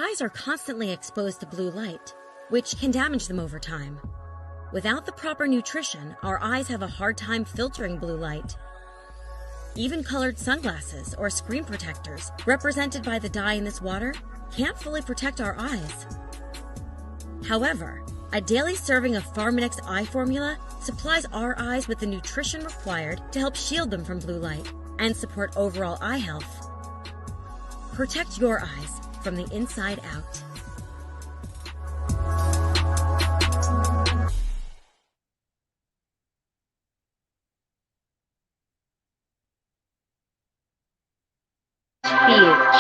eyes are constantly exposed to blue light, which can damage them over time. Without the proper nutrition, our eyes have a hard time filtering blue light. Even colored sunglasses or screen protectors, represented by the dye in this water, can't fully protect our eyes. However, a daily serving of Pharmanex eye formula supplies our eyes with the nutrition required to help shield them from blue light and support overall eye health. Protect your eyes from the inside out. Speech.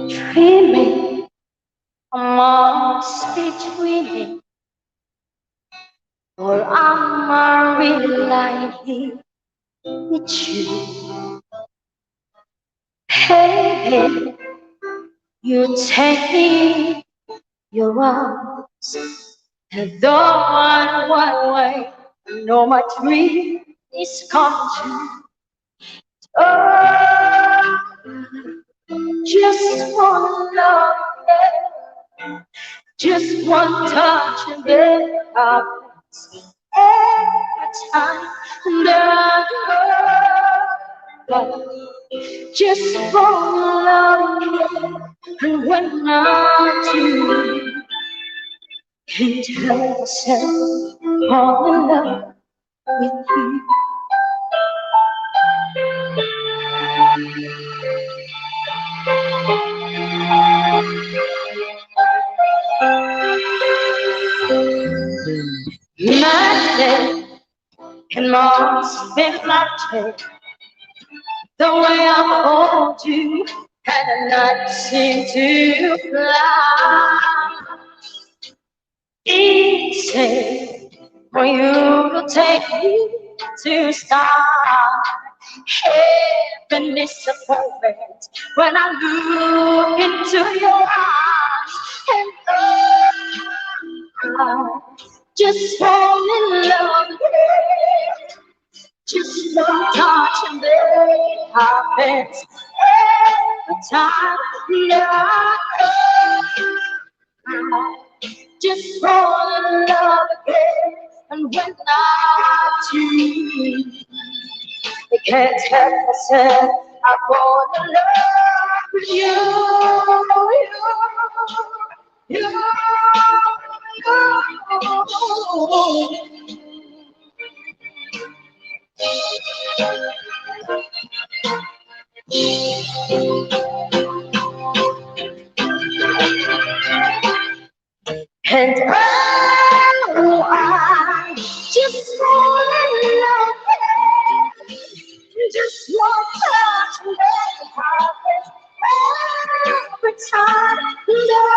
Dreaming, I must be dreaming, or am I really lying with you? Hey, you take me your arms, and though I'm one way, I know my dream is come true. Oh, just one love, yeah. Just one touch and then happens every time that I just one love, yeah. And when I do, can't help myself fall in love with you. Magic, it must be magic, the way I hold you and I seem to fly. Easy for you to take me to start. Heaven is a moment when I look into your eyes, and I just fall in love again. Just one touch and then it happens every time that I just fall in love again. And when I do, I can't help myself, I fall in love with you. And oh, I just fall in love with you. Just one touch and then happens every time that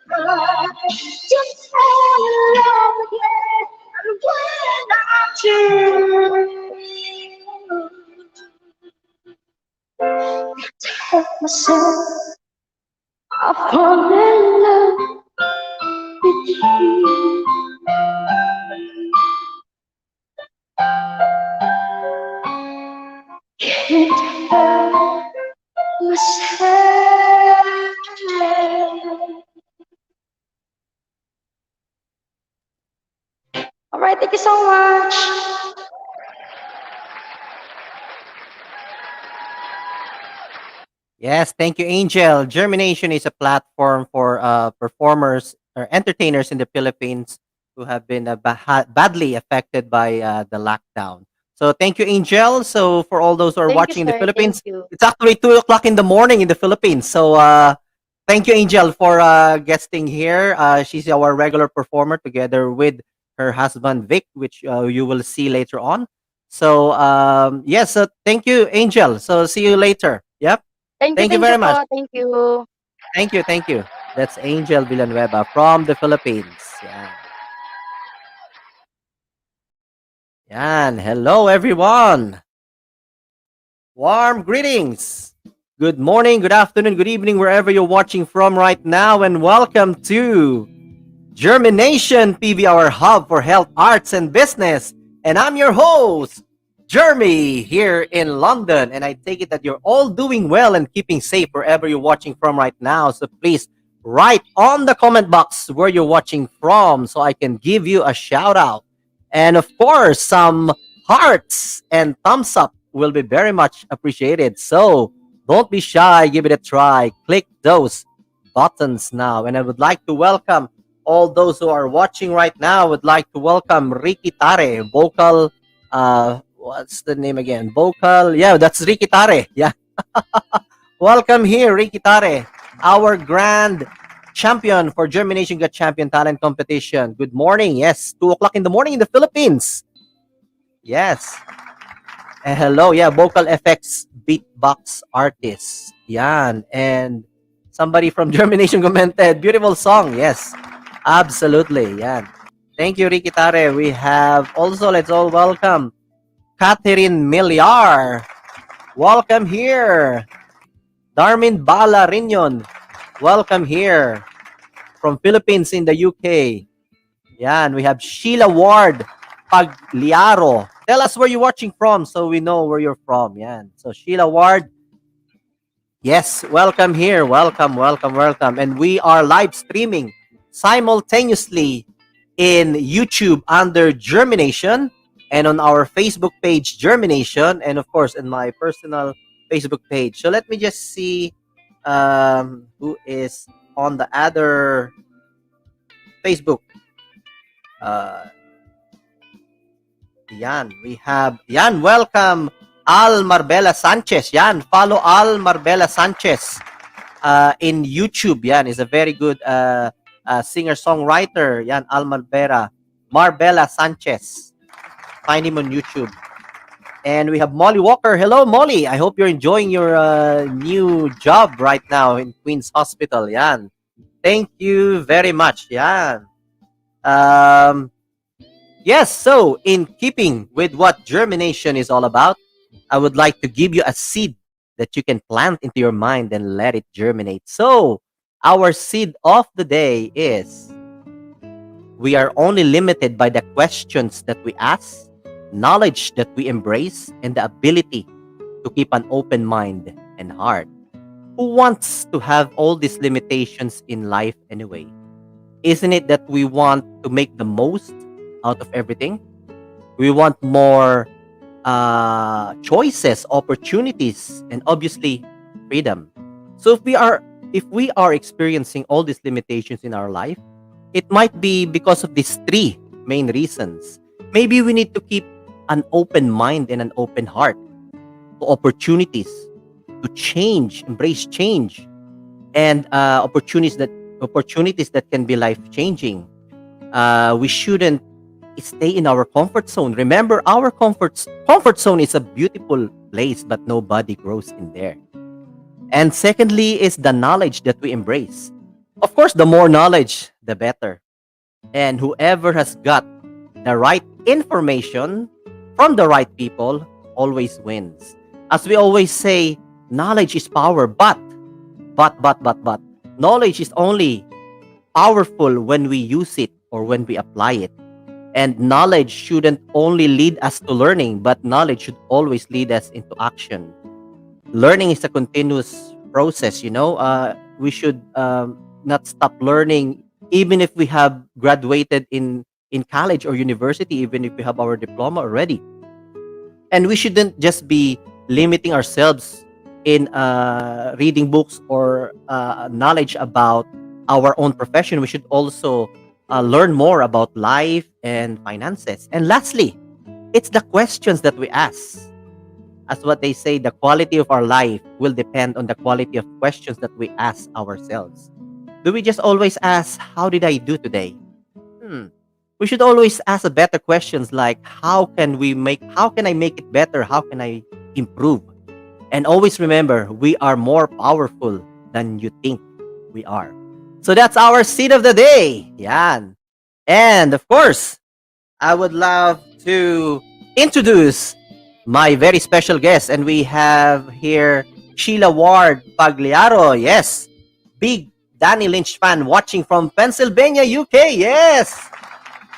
I just fall in love again. And when I do, can't help myself, I fall in love with you. Can't help myself. All right, thank you so much. Yes, thank you, Angel. JhermiNATION is a platform for performers or entertainers in the Philippines who have been badly affected by the lockdown. So thank you, Angel. So for all those who are Thank you, watching in the sir. Thank Philippines, you. it's actually 2 o'clock in the morning in the Philippines. So thank you, Angel, for guesting here. She's our regular performer together with her husband, Vic, which you will see later on. So yes, so thank you, Angel. So see you later. Yep. Thank you Thank you very much. po. Thank you. Thank you, thank you. That's Angel Villanueva from the Philippines. Yan. Yan. Hello, everyone. Warm greetings. Good morning, good afternoon, good evening, wherever you're watching from right now, and welcome to JhermiNATION PV, our hub for health, arts, and business. And I'm your host, Jeremy, here in London. And I take it that you're all doing well and keeping safe wherever you're watching from right now. So please write on the comment box where you're watching from so I can give you a shout out. And of course, some hearts and thumbs up will be very much appreciated. So don't be shy, give it a try. Click those buttons now. And I would like to welcome all those who are watching right now. Would like to welcome Ricky Tare, vocal. What's the name again? Vocal. Yeah, that's Ricky Tare. Yeah, welcome here, Ricky Tare, our grand champion for JhermiNATION Got Champion Talent Competition. Good morning. Yes, 2 o'clock in the morning in the Philippines. Yes. Hello, yeah, vocal effects beatbox artist. Yan. And somebody from JhermiNATION commented, beautiful song. Yes, absolutely. Yan. Thank you, Ricky Tare. We have also, let's all welcome Catherine Miliar. Welcome here. Darmin Bala Rinyon. Welcome here from Philippines in the UK. Yan. We have Sheila Ward Pagliaro. Tell us where you're watching from so we know where you're from. Yan. So Sheila Ward, yes, welcome here. Welcome, welcome, welcome. And we are live streaming simultaneously in YouTube under JhermiNATION and on our Facebook page JhermiNATION and of course in my personal Facebook page. So let me just see who is on the other Facebook. Yan, we have, yan, welcome Al Marbella Sanchez. Yan, follow Al Marbella Sanchez in YouTube. Yan, is a very good singer-songwriter. Yan, Al Marbella Sanchez. Find him on YouTube. And we have Molly Walker. Hello, Molly. I hope you're enjoying your new job right now in Queen's Hospital. Yan. Thank you very much. Yan. Yes, so in keeping with what JhermiNATION is all about, I would like to give you a seed that you can plant into your mind and let it germinate. So, our seed of the day is we are only limited by the questions that we ask, knowledge that we embrace, and the ability to keep an open mind and heart. Who wants to have all these limitations in life anyway? Isn't it that we want to make the most out of everything? We want more choices, opportunities, and obviously freedom. So if we are experiencing all these limitations in our life, it might be because of these three main reasons. Maybe we need to keep an open mind and an open heart to opportunities, to change, embrace change, and opportunities that can be life changing. We shouldn't stay in our comfort zone. Remember, our comfort zone is a beautiful place, but nobody grows in there. And secondly is the knowledge that we embrace. Of course, the more knowledge, the better. And whoever has got the right information from the right people always wins. As we always say, knowledge is power, but knowledge is only powerful when we use it or when we apply it. And knowledge shouldn't only lead us to learning, but knowledge should always lead us into action. Learning is a continuous process, we should not stop learning even if we have graduated in college or university, even if we have our diploma already. And we shouldn't just be limiting ourselves in reading books or knowledge about our own profession. We should also learn more about life and finances. And lastly, it's the questions that we ask. As what they say, the quality of our life will depend on the quality of questions that we ask ourselves. Do we just always ask, how did I do today? We should always ask a better questions like, how can I make it better? How can I improve? And always remember, we are more powerful than you think we are. So that's our seed of the day. Yan. And of course, I would love to introduce my very special guest. And we have here Sheila Ward Pagliaro. Yes. Big Danny Lynch fan watching from Pennsylvania, UK. Yes.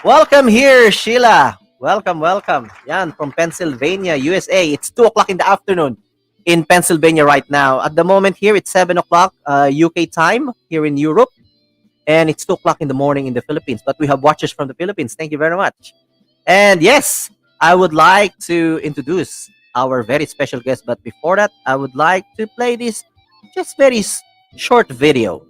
Welcome here, Sheila. Welcome, welcome. Yan, from Pennsylvania, USA. It's 2 o'clock in the afternoon in Pennsylvania right now. At the moment here, it's 7 o'clock UK time here in Europe. And it's 2 o'clock in the morning in the Philippines. But we have watchers from the Philippines. Thank you very much. And yes, I would like to introduce our very special guest. But before that, I would like to play this just very short video.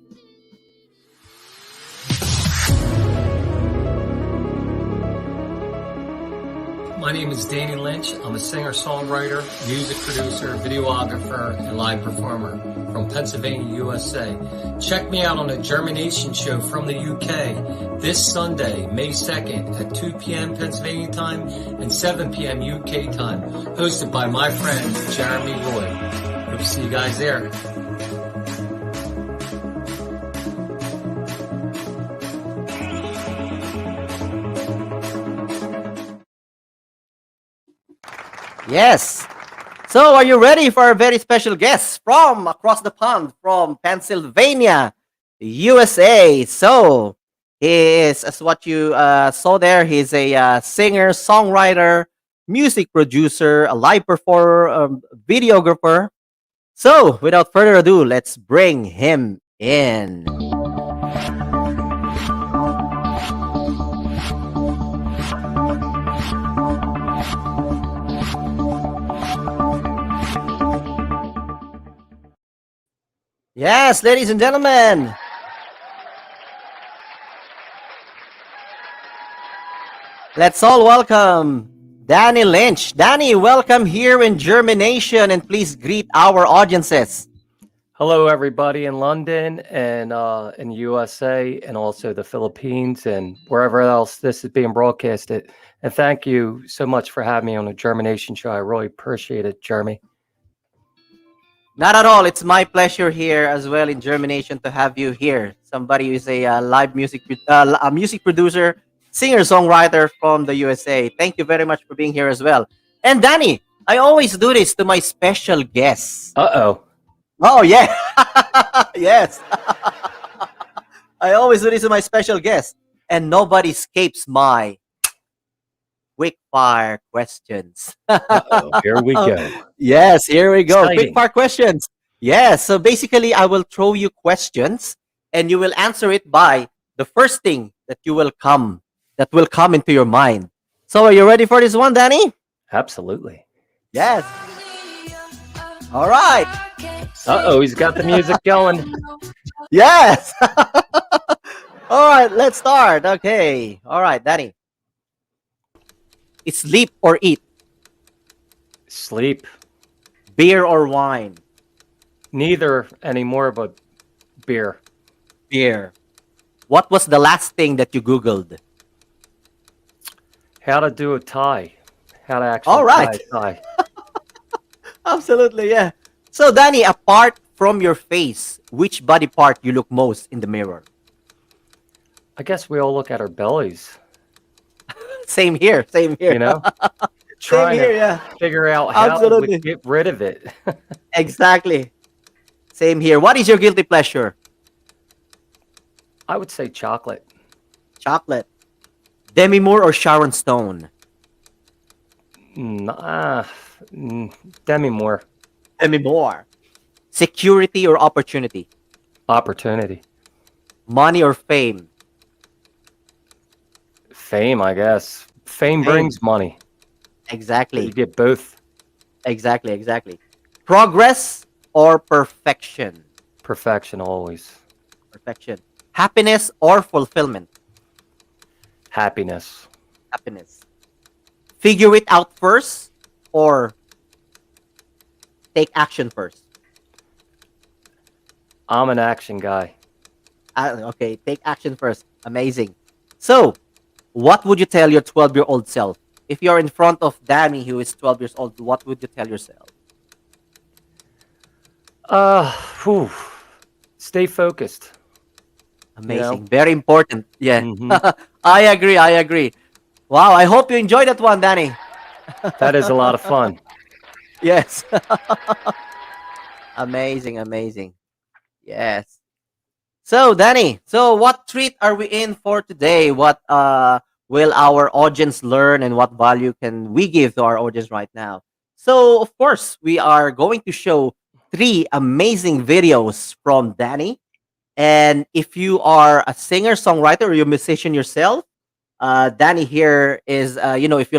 My name is Danny Lynch. I'm a singer-songwriter, music producer, videographer, and live performer from Pennsylvania, USA. Check me out on the JhermiNATION show from the UK this Sunday, May 2nd at 2 p.m. Pennsylvania time and 7 p.m. UK time, hosted by my friend Jeremy Roy. Hope to see you guys there. Yes. So, are you ready for our very special guest from across the pond from Pennsylvania, USA? So, he is, as what you saw there, he's a singer, songwriter, music producer, a live performer, videographer. So, without further ado, let's bring him in. Yes, ladies and gentlemen. Let's all welcome Danny Lynch. Danny, welcome here in JhermiNATION, and please greet our audiences. Hello, everybody in London and in USA and also the Philippines and wherever else this is being broadcasted. And thank you so much for having me on the JhermiNATION show. I really appreciate it, Jeremy. Not at all. It's my pleasure here as well in JhermiNATION to have you here. Somebody who's a live music a music producer, singer-songwriter from the USA. Thank you very much for being here as well. And Danny, I always do this to my special guests. Uh-oh. Oh, yeah. Yes. I always do this to my special guests. And nobody escapes my quick fire questions. Uh-oh. Here we go. Yes, here we go. Exciting. Quick fire questions. Yes, so basically I will throw you questions and you will answer it by the first thing that will come into your mind. So are you ready for this one, Danny? Absolutely. Yes. All right. Uh-oh, he's got the music going. Yes. All right, let's start. Okay. All right, Danny. Sleep or eat? Sleep. Beer or wine? Neither anymore, but beer. Beer. What was the last thing that you Googled? How to do a tie. How to actually All right. tie a tie. Absolutely, yeah. So, Danny, apart from your face, which body part you look most in the mirror? I guess we all look at our bellies, Same here. you know? Trying here, to yeah. figure out how Absolutely. we get rid of it. Exactly. Same here. What is your guilty pleasure? I would say chocolate. Chocolate. Demi Moore or Sharon Stone? Demi Moore. Demi Moore. Security or opportunity? Opportunity. Money or fame? Fame, I guess. Fame brings money. Exactly. You get both. Exactly. Progress or perfection? Perfection always. Perfection. Happiness or fulfillment? Happiness. Happiness. Figure it out first or take action first? I'm an action guy. Okay, take action first. Amazing. So, what would you tell your 12-year-old self? If you're in front of Danny, who is 12 years old, what would you tell yourself? Uh, whew, stay focused. You know. Amazing. Very important. Yeah. Hmm. I agree. I agree. Wow. I hope you enjoyed that one, Danny. That is a lot of fun. Yes. Amazing. Amazing. Yes. So, Danny, so what treat are we in for today? What will our audience learn and what value can we give to our audience right now? So, of course, we are going to show three amazing videos from Danny. And if you are a singer, songwriter, or you're a musician yourself, Danny here is, if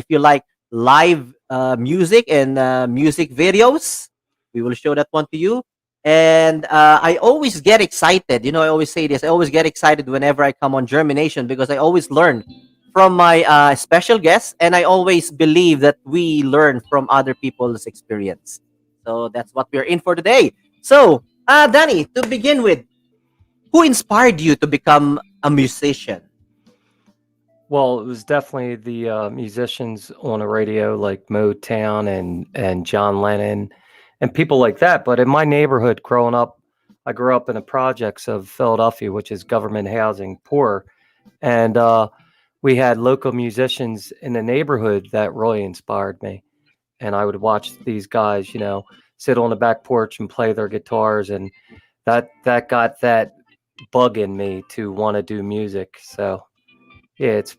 you like live music and music videos, we will show that one to you. And I always get excited. I always say this. I always get excited whenever I come on Germination because I always learn from my special guests, and I always believe that we learn from other people's experience. So that's what we're in for today. So, Danny, to begin with, who inspired you to become a musician? Well, it was definitely the musicians on the radio like Motown and John Lennon and people like that. But in my neighborhood growing up, I grew up in the projects of Philadelphia, which is government housing, poor. And we had local musicians in the neighborhood that really inspired me. And I would watch these guys, sit on the back porch and play their guitars. And that got that bug in me to want to do music. So yeah, it's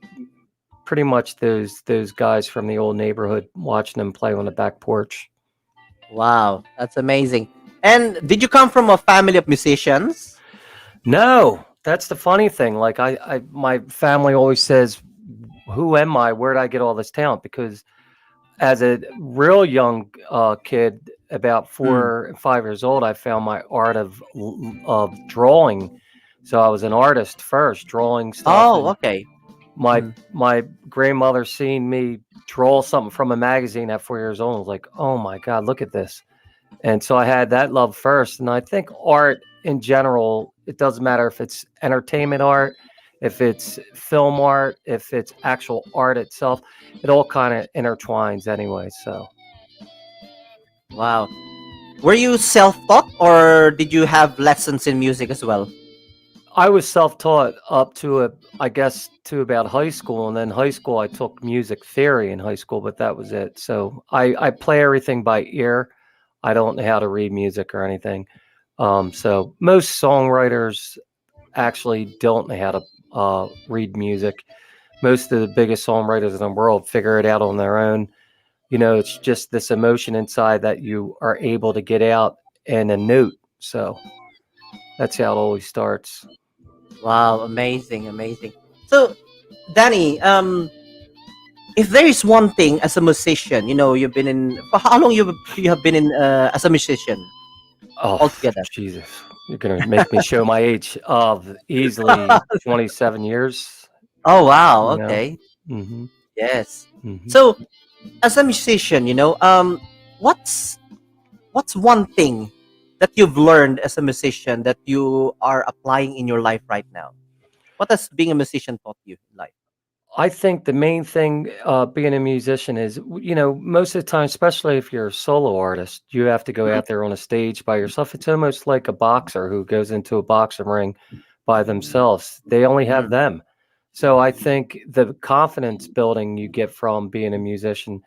pretty much those guys from the old neighborhood watching them play on the back porch. Wow, that's amazing. And did you come from a family of musicians? No, that's the funny thing. Like my family always says, "Who am I? Where did I get all this talent?" Because as a real young kid, about Mm. 4 and 5 years old, I found my art of drawing. So I was an artist first, drawing stuff, Oh, and okay. my Mm. my grandmother seen me draw something from a magazine at 4 years old and was like, "Oh my God, look at this." And so I had that love first. And I think art in general, it doesn't matter if it's entertainment art, if it's film art, if it's actual art itself, it all kind of intertwines anyway. So Wow. Were you self-taught or did you have lessons in music as well? I was self-taught up to I guess to about high school, and then high school I took music theory in high school, but that was it. So I play everything by ear. I don't know how to read music or anything. So most songwriters actually don't know how to read music. Most of the biggest songwriters in the world figure it out on their own. It's just this emotion inside that you are able to get out in a note. So that's how it always starts. Wow, amazing, amazing. So, Danny, if there is one thing as a musician, you've been in for how long you have been in as a musician Oh, altogether? Jesus. You're going to make me show my age of easily 27 years, Oh, wow. you know? Okay. Hmm. Yes. Hmm. So, as a musician, what's one thing that you've learned as a musician that you are applying in your life right now? What has being a musician taught you in life? I think the main thing being a musician is, most of the time, especially if you're a solo artist, you have to go Mhm. out there on a stage by yourself. It's almost like a boxer who goes into a boxing ring by themselves. They only have Mm. them. So I think the confidence building you get from being a musician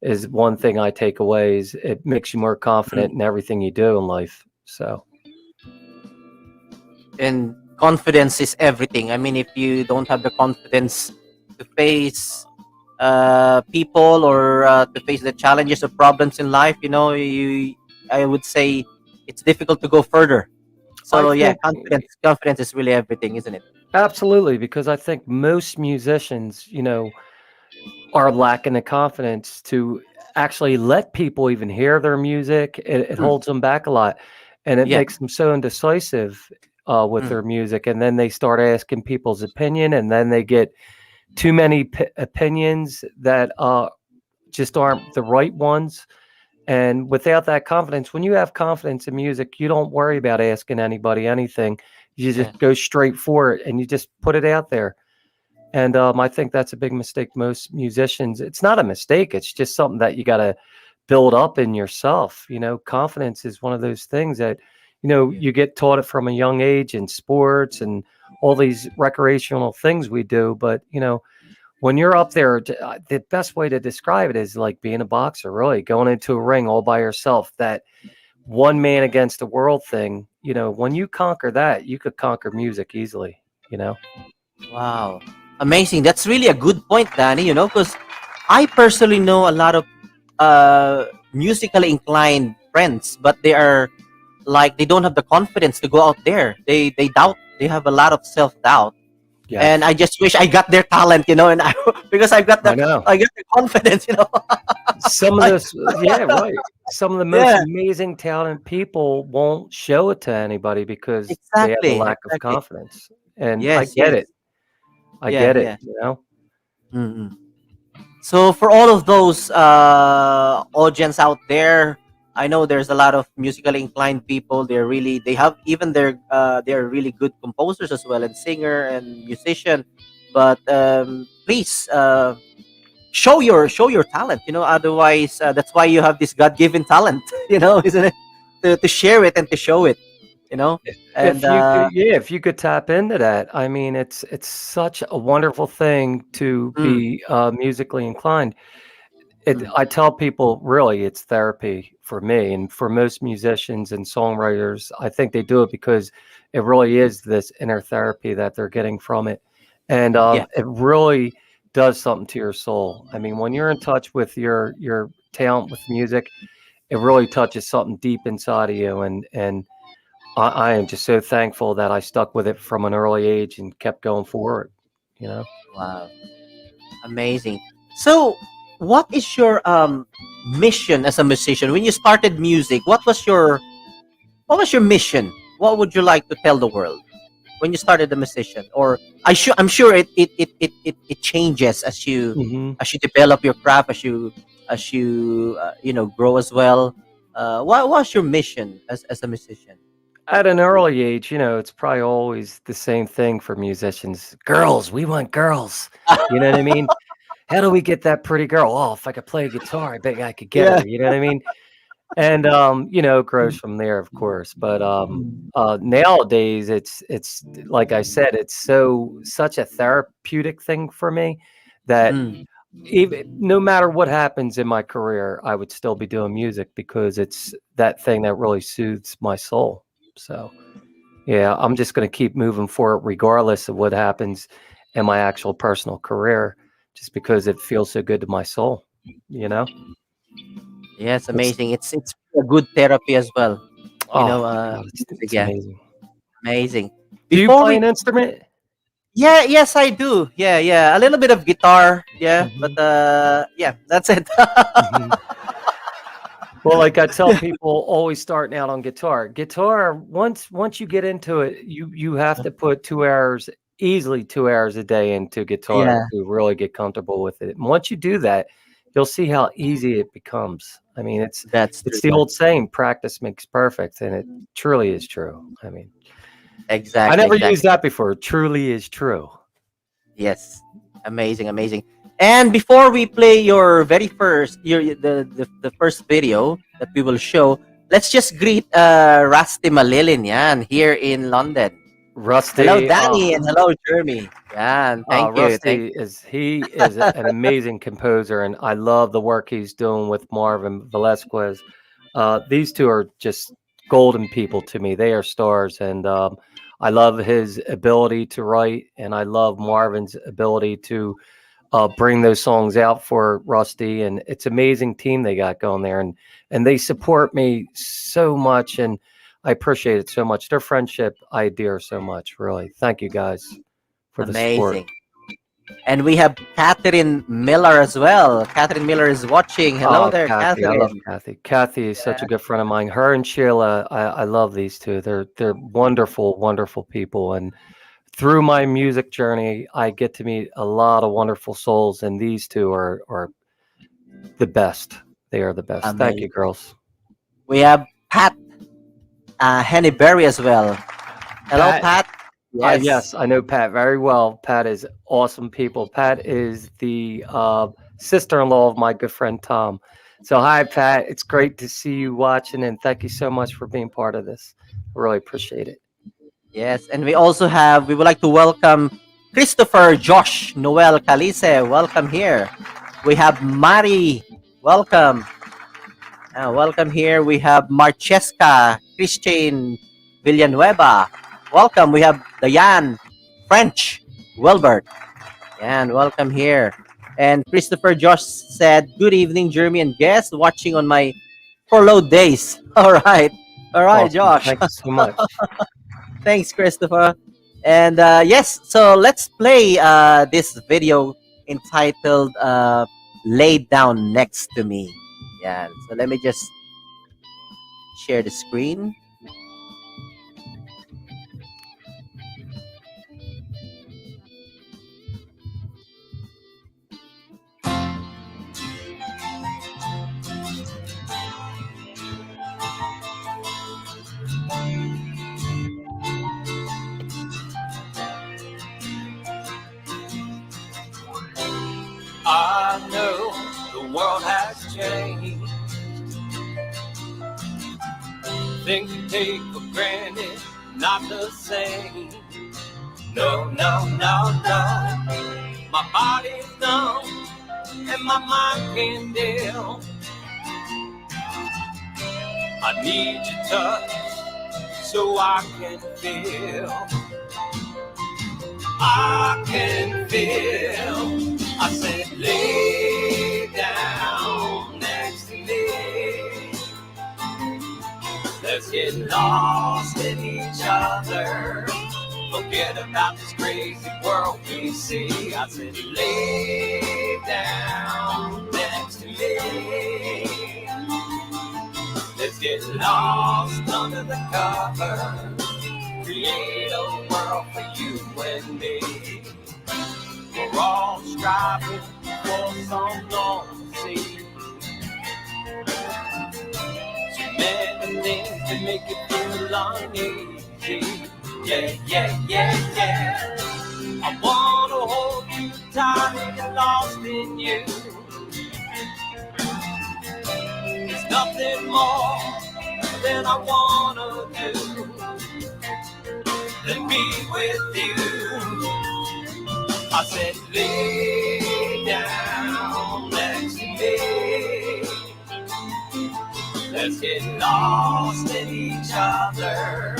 is one thing I take away. Is it makes you more Mm. confident in everything you do in life. So And confidence is everything. I mean, if you don't have the confidence to face people or to face the challenges or problems in life, I would say it's difficult to go further. I So yeah, think confidence is really everything, isn't it? absolutely, because I think most musicians, are lacking the confidence to actually let people even hear their music. It Mm. holds them back a lot, and it Yeah. makes them so indecisive with Mm. their music. And then they start asking people's opinion, and then they get too many opinions that just aren't the right ones. And without that confidence, when you have confidence in music, you don't worry about asking anybody anything. You Yeah. just go straight for it, and you just put it out there. And I think that's a big mistake. Most musicians, it's not a mistake. It's just something that you got to build up in yourself. Confidence is one of those things that, you get taught it from a young age in sports and all these recreational things we do. But, when you're up there, the best way to describe it is like being a boxer, really going into a ring all by yourself, that one man against the world thing. When you conquer that, you could conquer music easily, Wow. Amazing. That's really a good point, Danny, because I personally know a lot of musically inclined friends, but they are like they don't have the confidence to go out there. They doubt. They have a lot of self-doubt. And Yes, I just wish I got their talent, and I because I know. I got the confidence. Some of I, this, yeah, right. Some of the most yeah, amazing talented people won't show it to anybody because they have a exactly, lack of exactly. confidence. And I Yes, get yes. it. I Yeah, get it, yeah. you know? Mm-mm. So for all of those audience out there, I know there's a lot of musically inclined people. They have even they're really good composers as well, and singer and musician. But please show your talent. Otherwise, that's why you have this God given talent. Isn't it? To share it and to show it. You know, and If you could, yeah, if you could tap into that, I mean, it's such a wonderful thing to mm, be musically inclined. mm, I tell people, really, it's therapy for me and for most musicians and songwriters. I think they do it because it really is this inner therapy that they're getting from it, and yeah, it really does something to your soul. I mean, when you're in touch with your talent with music, it really touches something deep inside of you, and I am just so thankful that I stuck with it from an early age and kept going forward. You know. wow, amazing. So, what is your mission as a musician when you started music? What was your mission? What would you like to tell the world when you started the musician? Or I'm sure it changes hmm as you develop your craft, as you grow as well. What was your mission as a musician? At an early age, it's probably always the same thing for musicians. Girls, we want girls. You know what I mean? How do we get that pretty girl? Oh, if I could play a guitar, I bet I could get Yeah. her. You know what I mean? And it grows from there, of course. But nowadays, it's like I said, it's such a therapeutic thing for me that Mm, even no matter what happens in my career, I would still be doing music because it's that thing that really soothes my soul. So. Yeah, I'm just going to keep moving forward regardless of what happens in my actual personal career, just because it feels so good to my soul. You know, yes, it's amazing. It's a good therapy as well. oh my God, Music, it's yeah, amazing. amazing. Do you Before play we an instrument? Yeah, yes, I do. Yeah, yeah. A little bit of guitar. Yeah, but hmm yeah, that's it. hmm Well, like I tell people, always starting out on guitar. Guitar, once you get into it, you have to put 2 hours, easily 2 hours a day into guitar Yeah, to really get comfortable with it. And once you do that, you'll see how easy it becomes. I mean, it's that's it's true. the old saying, practice makes perfect, and it truly is true. I mean, I Exactly, never used exactly. that before. It truly is true. Yes, amazing, amazing. And before we play your very first, the first video that we will show, let's just greet Rusty Malilin, yan, here in London. Hello, Rusty, Danny, and hello, Jeremy. Yan, thank you, thank Rusty you. is an amazing composer, and I love the work he's doing with Marvin Velasquez. These two are just golden people to me. They are stars, and I love his ability to write, and I love Marvin's ability to bring those songs out for Rusty. And it's amazing team they got going there, and they support me so much, and I appreciate it so much. Their friendship I adhere so much. Really, thank you guys for the support. Amazing. And we have Catherine Miller as well. Catherine Miller is watching. Hello Oh, there, Kathy, I love Catherine. Kathy. Kathy is such a good friend of mine. Her and Sheila, I love these two. They're wonderful, wonderful people. And through my music journey, I get to meet a lot of wonderful souls, and these two are the best. They are the best. Thank you, Amazing. girls. We have Pat Henneberry as well. Hello, Pat, Pat. Yes. yes, I know Pat very well. Pat is awesome people. Pat is the sister-in-law of my good friend Tom. So hi, Pat. It's great to see you watching, and thank you so much for being part of this. I really appreciate it. Yes, and we would like to welcome Christopher, Josh, Noel, Calice. Welcome here. We have Mari. Welcome. Welcome here. We have Marcheska, Christian, Villanueva. Welcome. We have Diane, French, Wilbert. And welcome here. And Christopher Josh said, "Good evening, Jeremy and guests watching on my furlough days." All right. All right, Awesome. Josh. Thank you so much. Thanks, Christopher. And yes, so let's play this video entitled Lay Down Next to Me. Yeah, so let me just share the screen. I know the world has changed. Things you take for granted, not the same. No, no, no, no. My body's numb and my mind can't deal. I need your touch so I can feel. I can feel. I said, lay down next to me. Let's get lost in each other. Forget about this crazy world we see. I said, lay down next to me. Let's get lost under the covers. Create a world for you and me. We're all striving for some normalcy. Too many things that make it feel uneasy. Yeah, yeah, yeah, yeah. I wanna hold you tight and lost in you. There's nothing more than I wanna do than be with you. I said, lay down next to me. Let's get lost in each other.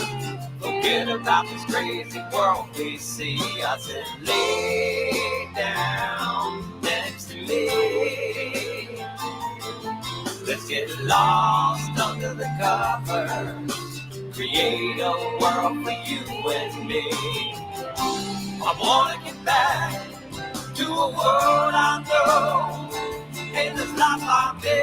Forget about this crazy world we see. I said, lay down next to me. Let's get lost under the covers. Create a world for you and me. I wanna get back to a world I know, and this life I miss.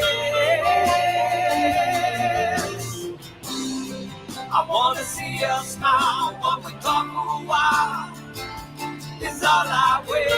I wanna see us smile while we talk for a while. It's all I wish.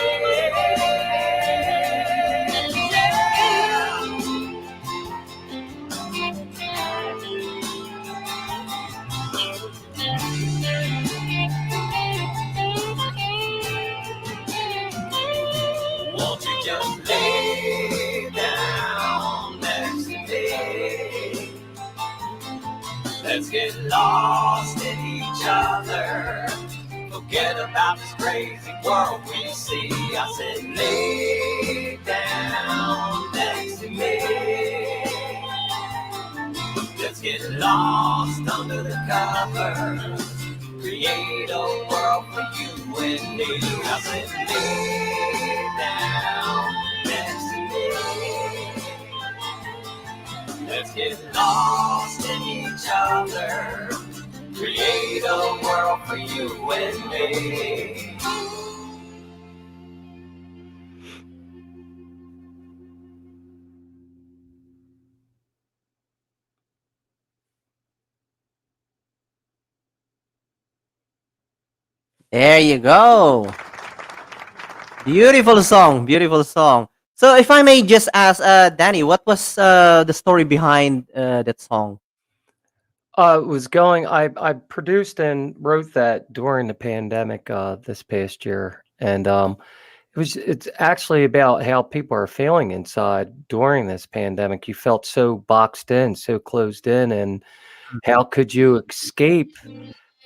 Won't you just lay down next to me? Let's get lost in each other. Forget about this crazy world we see. I said, lay down next to me. Let's get lost under the covers. Create a world for you and me. I said, lay down next to me. Let's get lost in each other. Create a world for you and me. There you go. Beautiful song. Beautiful song. So if I may just ask, Danny, what was the story behind that song? It was going. I produced and wrote that during the pandemic this past year, and it it's actually about how people are feeling inside during this pandemic. You felt so boxed in, so closed in, and how could you escape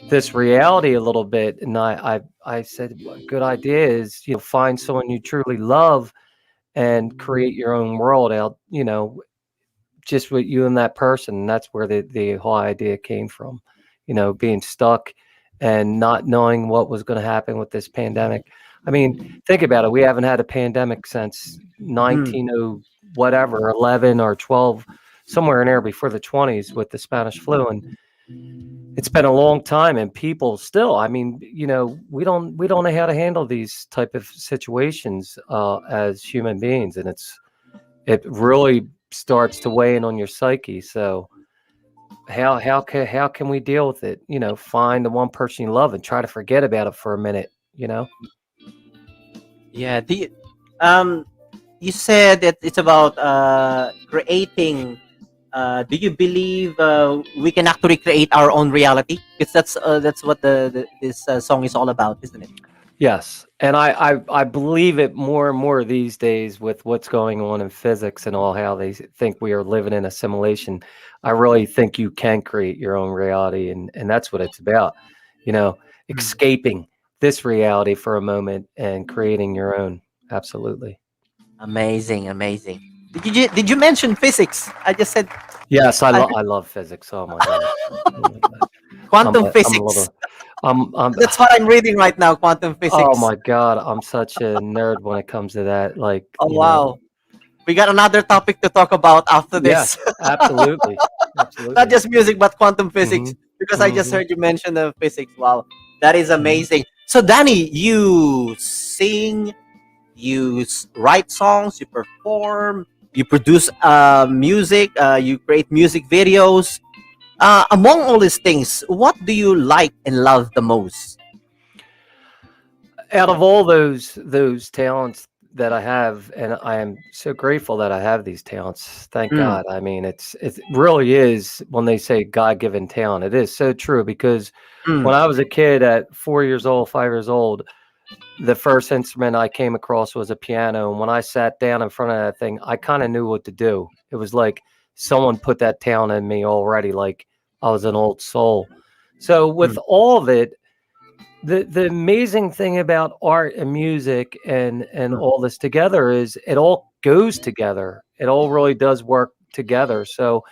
this reality a little bit? And I said, a good idea is, find someone you truly love and create your own world out, just with you and that person. And that's where the whole idea came from, being stuck and not knowing what was going to happen with this pandemic. I mean, think about it. We haven't had a pandemic since 1900 whatever, 11 or 12, somewhere in there before the 20s with the Spanish flu. And it's been a long time, and people still, I mean, we don't know how to handle these type of situations as human beings. And it really starts to weigh in on your psyche. So how can we deal with it? Find the one person you love and try to forget about it for a minute. Yeah. You said that it's about creating. Do you believe we can actually create our own reality? Because that's what this song is all about, isn't it? Yes, and I believe it more and more these days with what's going on in physics and all, how they think we are living in a simulation. I really think you can create your own reality, and that's what it's about. Escaping this reality for a moment and creating your own. Absolutely. Amazing, amazing. Did you mention physics? I just said yes. I love physics. Oh my god. Oh my God. Quantum physics. That's what I'm reading right now. Quantum physics. Oh my god, I'm such a nerd when it comes to that. Like, oh wow, we got another topic to talk about after this. Yeah, absolutely. Not just music, but quantum physics. Because I just heard you mention the physics. Wow, that is amazing. So, Danny, you sing, you write songs, you perform, you produce music, you create music videos. Among all these things, what do you like and love the most? Out of all those talents that I have, and I am so grateful that I have these talents. Thank God. I mean, it really is, when they say God-given talent, it is so true, because when I was a kid at 4 years old, 5 years old, the first instrument I came across was a piano. And when I sat down in front of that thing, I kind of knew what to do. It was like someone put that talent in me already, like I was an old soul. So with all of it, the amazing thing about art and music and all this together is it all goes together. It all really does work together. So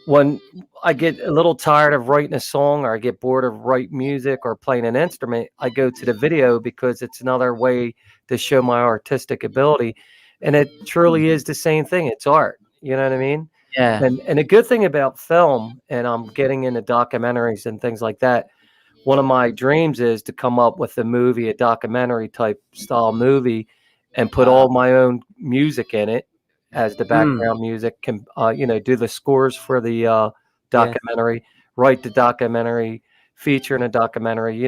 when I get a little tired of writing a song, or I get bored of writing music or playing an instrument, I go to the video, because it's another way to show my artistic ability. And it truly is the same thing. It's art. You know what I mean? Yeah. And a good thing about film, and I'm getting into documentaries and things like that, one of my dreams is to come up with a documentary type style movie, and put all my own music in it as the background music, can do the scores for the documentary, write the documentary, feature in a documentary,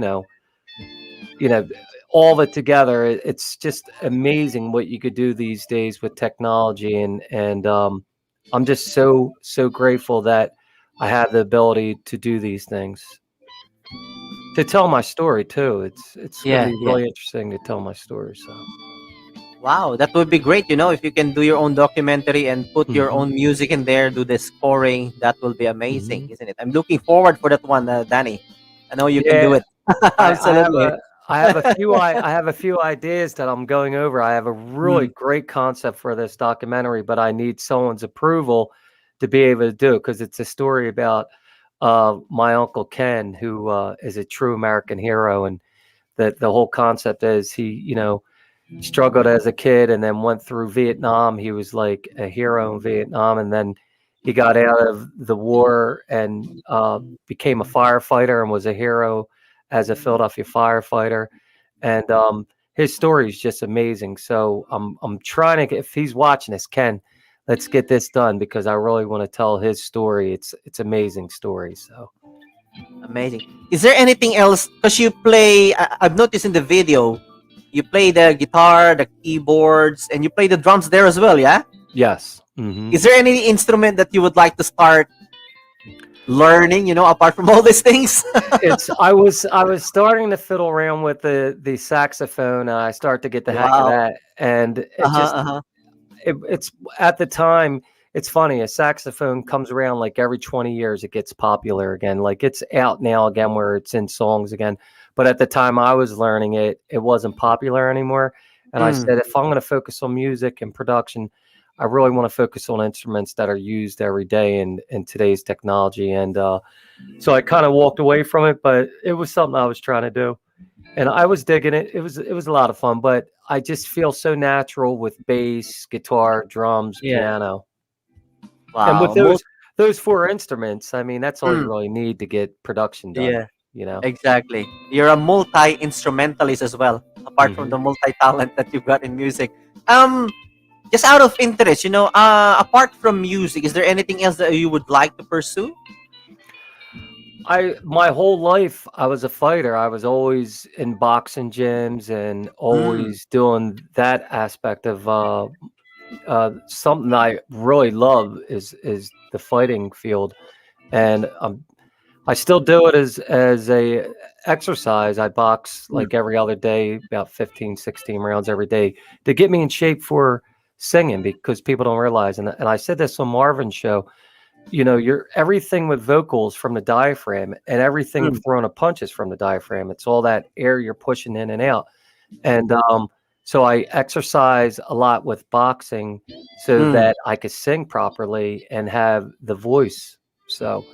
all of it together. It's just amazing what you could do these days with technology, and I'm just so grateful that I have the ability to do these things, to tell my story too. It's going to be really interesting to tell my story. So wow, that would be great. If you can do your own documentary and put your own music in there, do the scoring, that will be amazing, isn't it? I'm looking forward for that one, Danny. I know you can do it. Absolutely. I have a few ideas that I'm going over. I have a really great concept for this documentary, but I need someone's approval to be able to do it, because it's a story about my Uncle Ken, who is a true American hero. And the whole concept is he, struggled as a kid and then went through Vietnam. He was like a hero in Vietnam, and then he got out of the war and became a firefighter and was a hero as a Philadelphia firefighter. And his story is just amazing. So I'm trying to get, if he's watching this, Ken, let's get this done, because I really want to tell his story. It's amazing story. So amazing. Is there anything else? Because you play, I've noticed in the video, you play the guitar, the keyboards, and you play the drums there as well, yeah? Yes. Is there any instrument that you would like to start learning, apart from all these things? I was starting to fiddle around with the saxophone. I start to get the hang of Wow. that, and Uh-huh, uh-huh. it's at the time. It's funny. A saxophone comes around like every 20 years. It gets popular again. Like it's out now again, where it's in songs again. But at the time I was learning it, it wasn't popular anymore. And I Mm, said, if I'm going to focus on music and production, I really want to focus on instruments that are used every day in today's technology. And so I kind of walked away from it, but it was something I was trying to do, and I was digging it. It was a lot of fun, but I just feel so natural with bass, guitar, drums, yeah. piano, and with Wow. those four instruments. I mean, that's all you Mm, really need to get production done. yeah, You know. exactly. You're a multi-instrumentalist as well, apart from Hmm. the multi-talent that you've got in music. Um, just out of interest, apart from music, is there anything else that you would like to pursue? My whole life I was a fighter. I was always in boxing gyms and Mm, always doing that aspect of something I really love is the fighting field, and I still do it as a exercise. I box mm, like every other day, about 15, 16 rounds every day to get me in shape for singing, because people don't realize, and I said this on Marvin's show, you're everything with vocals from the diaphragm, and everything mm, thrown a punch is from the diaphragm. It's all that air you're pushing in and out. And so I exercise a lot with boxing so mm, that I could sing properly and have the voice. So,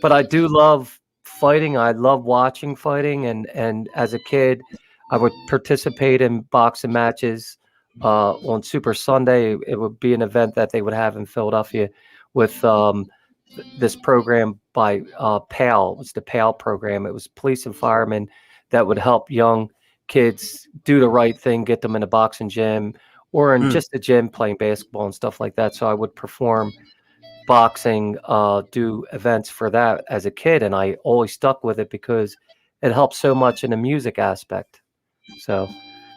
but I do love fighting. I love watching fighting, and as a kid, I would participate in boxing matches. On Super Sunday, it would be an event that they would have in Philadelphia with this program by PAL. It was the PAL program. It was police and firemen that would help young kids do the right thing, get them in a boxing gym or in mm. just a gym playing basketball and stuff like that. So I would perform boxing, do events for that as a kid, and I always stuck with it because it helps so much in the music aspect. So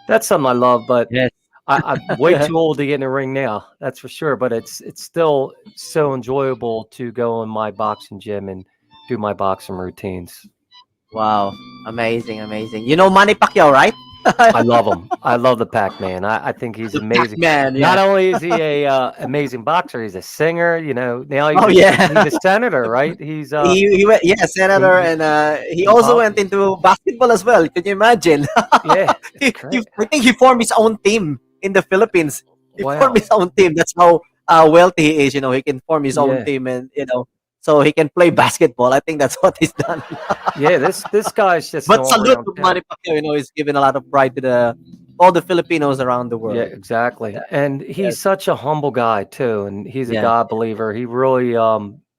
that's something I love, but Yes. I'm way too old to get in the ring now. That's for sure. But it's still so enjoyable to go in my boxing gym and do my boxing routines. Wow. Amazing, amazing. You know Manny Pacquiao, right? I love him. I love the Pac-Man. I think he's The amazing. Pac-Man, Not yeah. only is he a amazing boxer, he's a singer. Now Oh, he's yeah. a senator, right? He's He went, yeah, senator, in and he in also went politics. into basketball as well. Can you imagine? Yeah, it's great. I think he formed his own team in the Philippines. He formed Wow. his own team. That's how wealthy he is. He can form his own Yeah, team, and so he can play basketball. I think that's what he's done. yeah. This guy's just an But salute all-around to talent. Manny Pacquiao. He's given a lot of pride to the all the Filipinos around the Yeah, world. exactly. Yeah. And Yes. he's such a humble guy too, and he's a Yeah. God believer. He really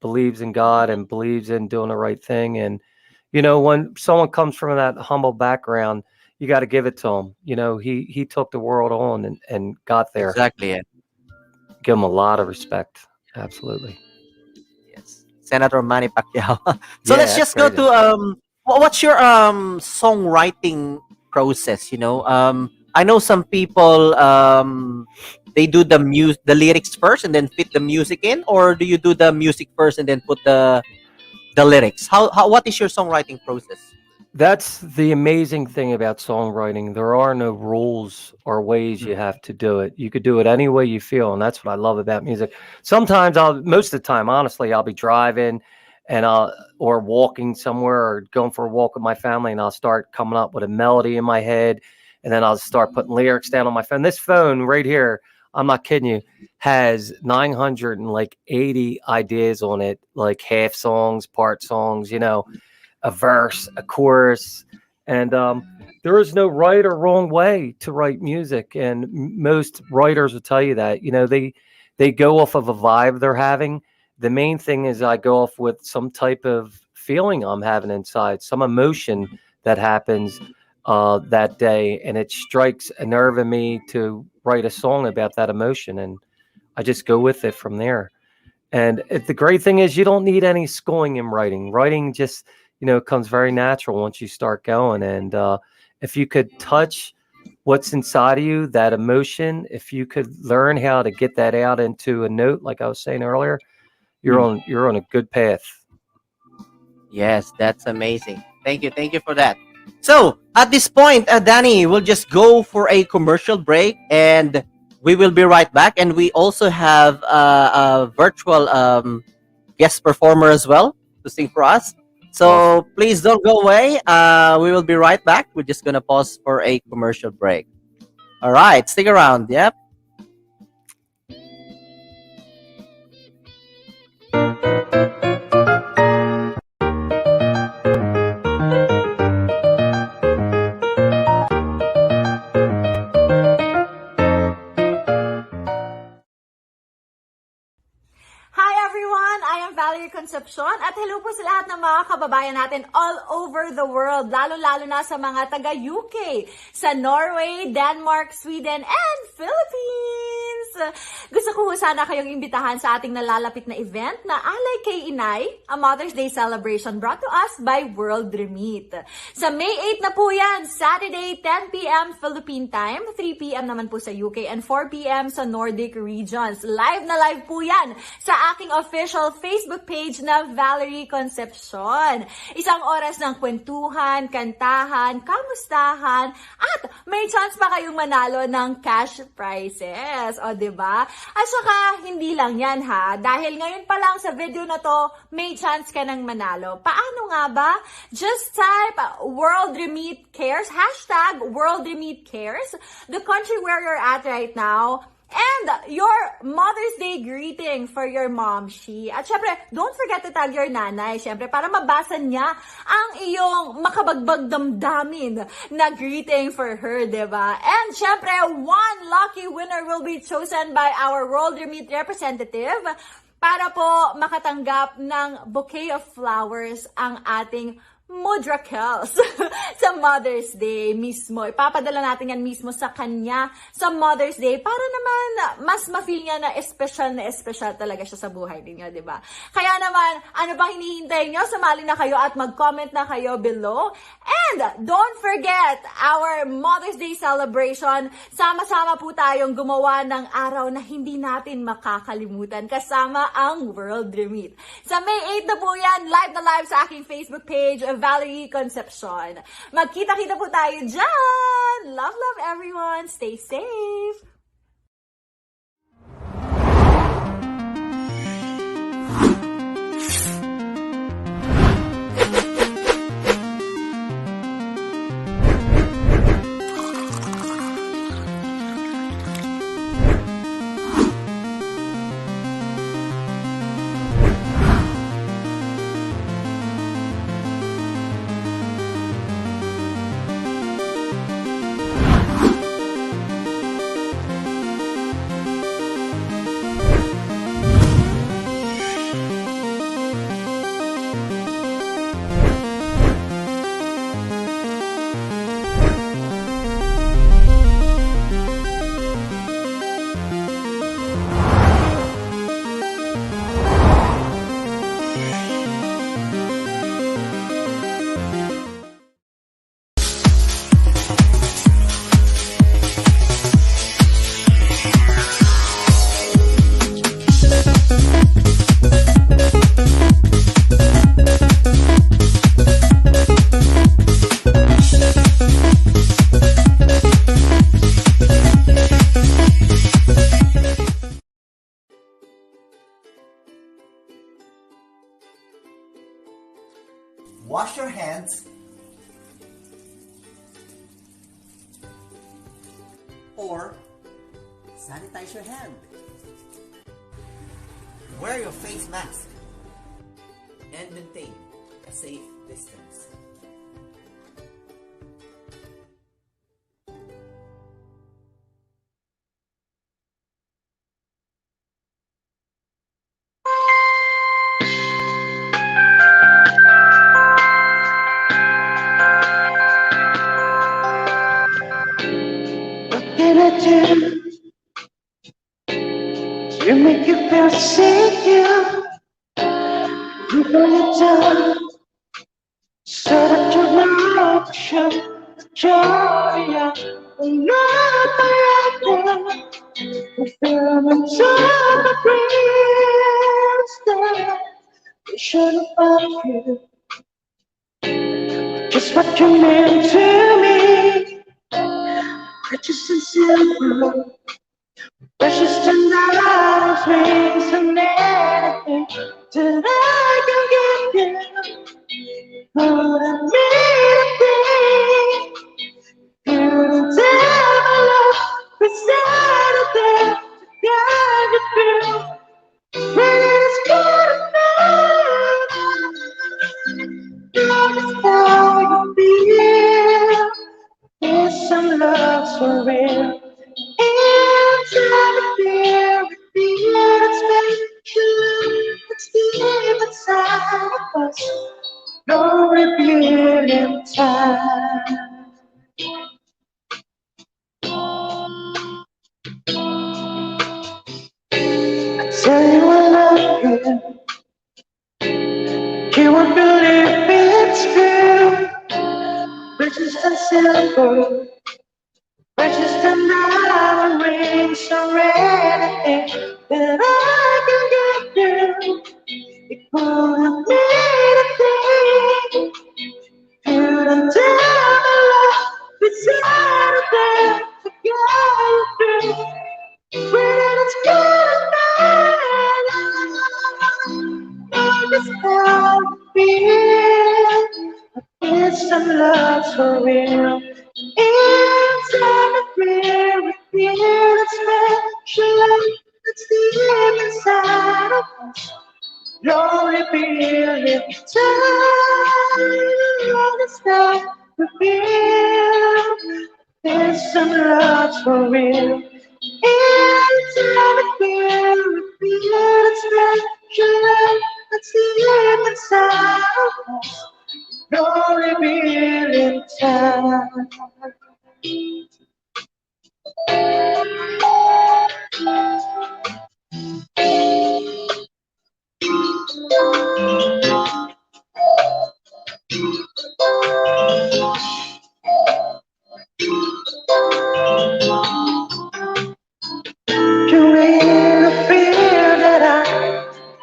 believes in God and believes in doing the right thing. And when someone comes from that humble background, you got to give it to him. He took the world on and got there. Exactly. Yeah. Give him a lot of respect. Absolutely. Yes. Senator Manny Pacquiao. So Yeah, let's that's just go crazy. to what's your songwriting process, I know some people they do the lyrics first and then fit the music in, or do you do the music first and then put the lyrics? How what is your songwriting process? That's the amazing thing about songwriting. There are no rules or ways Mm, you have to do it. You could do it any way you feel, and that's what I love about music. Most of the time, honestly, I'll be driving and or walking somewhere or going for a walk with my family, and I'll start coming up with a melody in my head, and then I'll start putting lyrics down on my phone. This phone right here, I'm not kidding you, has 980 ideas on it, like half songs, part songs, a verse, a chorus, and there is no right or wrong way to write music. And most writers will tell you that. They go off of a vibe they're having. The main thing is I go off with some type of feeling I'm having inside, some emotion that happens that day, and it strikes a nerve in me to write a song about that emotion, and I just go with it from there. And the great thing is you don't need any schooling in writing. Writing just, comes very natural once you start going. And if you could touch what's inside of you, that emotion, if you could learn how to get that out into a note, like I was saying earlier, you're mm. on a good path. Yes, that's amazing. Thank you. Thank you for that. So, at this point, Danny, we'll just go for a commercial break and we will be right back. And we also have a virtual guest performer as well to sing for us. So, Awesome. please don't go away. We will be right back. We're just going to pause for a commercial break. All right, stick around. Yep. Hi everyone! I am Valerie Concepcion at hello po sa lahat ng mga kababayan natin all over the world, lalo-lalo na sa mga taga-UK, sa Norway, Denmark, Sweden, and Philippines! Gusto ko sana kayong imbitahan sa ating nalalapit na event na Alay kay Inay, a Mother's Day celebration brought to us by World Remit. Sa May 8 na po yan, Saturday, 10 p.m. Philippine time, 3 p.m. naman po sa UK, and 4 p.m. sa Nordic regions. Live na live po yan sa aking official Facebook page na Valerie Concepcion. Isang oras ng kwentuhan, kantahan, kamustahan, at may chance pa kayong manalo ng cash prizes. O, diba? At saka, hindi lang yan ha. Dahil ngayon pa lang sa video na to, may chance ka ng manalo. Paano nga ba? Just type World Remit Cares, hashtag World Remit Cares, the country where you're at right now, and your Mother's Day greeting for your mom, At syempre, don't forget to tag your nanay, syempre, para mabasa niya ang iyong makabagbag damdamin na greeting for her, diba? And syempre, one lucky winner will be chosen by our World Remit representative para po makatanggap ng bouquet of flowers ang ating Mudrakels sa Mother's Day mismo. Ipapadala natin yan mismo sa kanya sa Mother's Day para naman mas ma-feel niya na espesyal talaga siya sa buhay ninyo, di ba? Kaya naman, ano pang hinihintay nyo? Sumali na kayo at mag-comment na kayo below. And don't forget our Mother's Day celebration. Sama-sama po tayong gumawa ng araw na hindi natin makakalimutan kasama ang World Remit. Sa May 8 na po yan, live na live sa aking Facebook page, Valerie Concepcion. Magkita-kita po tayo dyan! Love, love everyone! Stay safe! Wash your hands or sanitize your hand. Wear your face mask and maintain a safe distance. To make you feel secure, you really done so that you know to show the joy of love forever. We feel on top of the we should have found you just what you meant to me. Precious and silver, precious and diamonds, rings and anything that I can give you. Couldn't mean a thing. Couldn't tell my love beside of them to guide you through. When it's good enough, love is how you feel. There's some love's for real. Inside the fear, we feel it's special. It's deep inside of us. No revealing time. I tell you I love you. You won't believe it's true. Precious and silver, precious and diamond rings are anything that I can give you. It wouldn't mean a thing. Couldn't tell my love beside of them to guide you through. When it's good enough, love is how you feel. It's some love's for real. Inside the fear, we feel it's special. It's deep inside of us. No revealing time. Love is how we feel. There's some love's for real. Inside the fear, we feel it's special. It's deep inside of us. No revealing time. You really feel that I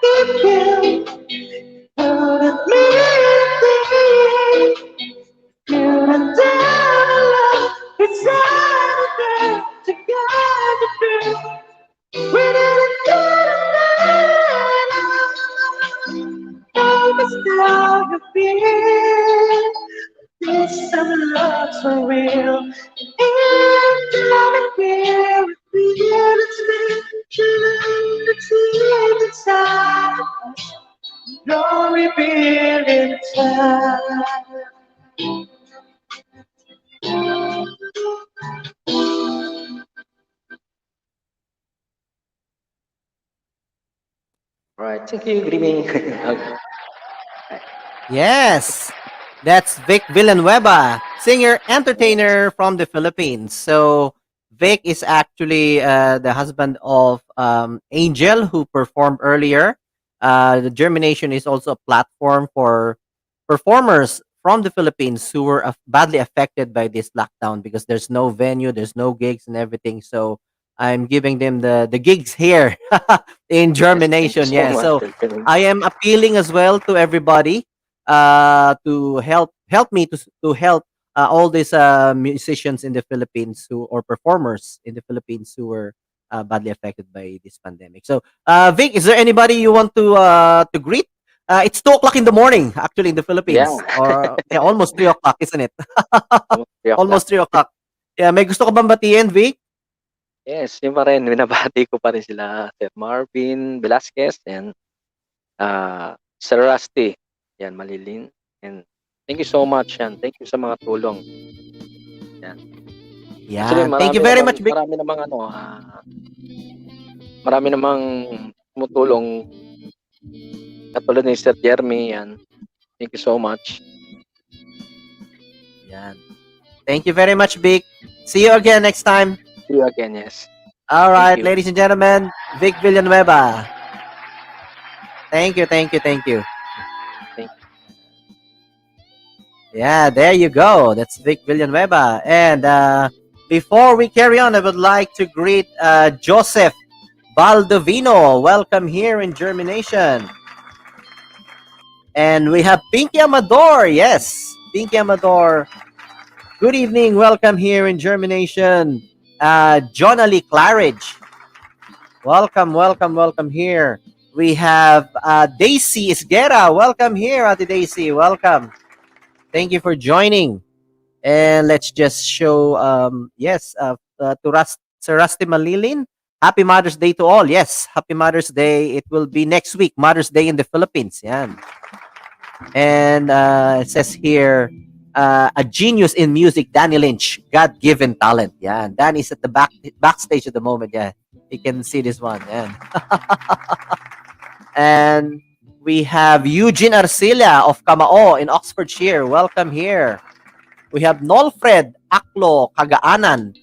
give you. Couldn't mean a thing. Couldn't tell love inside of them to guide you through. We didn't get enough. Love is how you feel. There's some love for real. And time and fear, we feel it's special. It's deep inside of us. No revealing time. All right, thank you. Good evening. Yes, that's Vic Villanueva, singer entertainer from the Philippines. So Vic is actually the husband of Angel, who performed earlier. The JhermiNATION is also a platform for performers from the Philippines who were badly affected by this lockdown because there's no venue, there's no gigs and everything. So I'm giving them the gigs here in Yes, thank you JhermiNATION. so Yeah. much, So Delphine. I am appealing as well to everybody to help me to help all these musicians in the Philippines who or performers in the Philippines who were badly affected by this pandemic. So, Vic, is there anybody you want to greet? It's 2 o'clock in the morning, actually, in the Yeah, Philippines, or yeah, almost 3 o'clock, isn't it? almost 3 o'clock. Almost 3 o'clock. Yeah, may gusto ka bang batiin, Vic? Yes, yun pa rin. Binabati ko pa rin sila Sir Marvin Velasquez and Sir Rusty. Yan, Malilin. And thank you so much. Yan. Thank you sa mga tulong. Yan. Actually, Yeah, thank you very much, Vic. marami namang tumutulong katulad ni Sir Jeremy. Yan. Thank you so much. Yeah. Thank you very much, Vic. See you again next time. See you again, yes. All right, you. ladies and gentlemen, Vic Villanueva. Thank you, thank you, thank you. Thank Yeah, there you go. That's Vic Villanueva. And before we carry on, I would like to greet Joseph Baldovino. Welcome here in JhermiNATION. And we have Pinky Amador. Yes, Pinky Amador. Good evening. Welcome here in Germination. John Ali Claridge. Welcome here. We have Daisy Isguera. Welcome here, Ate Daisy. Welcome. Thank you for joining. And let's just show, to Sir Rusty Malilin. Happy Mother's Day to all. Yes, Happy Mother's Day. It will be next week, Mother's Day in the Philippines. Yan. And it says here, a genius in music, Danny Lynch, God-given talent. Yeah, Danny's at the backstage at the moment. Yeah, you can see this one. Yeah. And we have Eugene Arcilla of Kamao in Oxfordshire. Welcome here. We have Nolfred Aklo Kagaanan.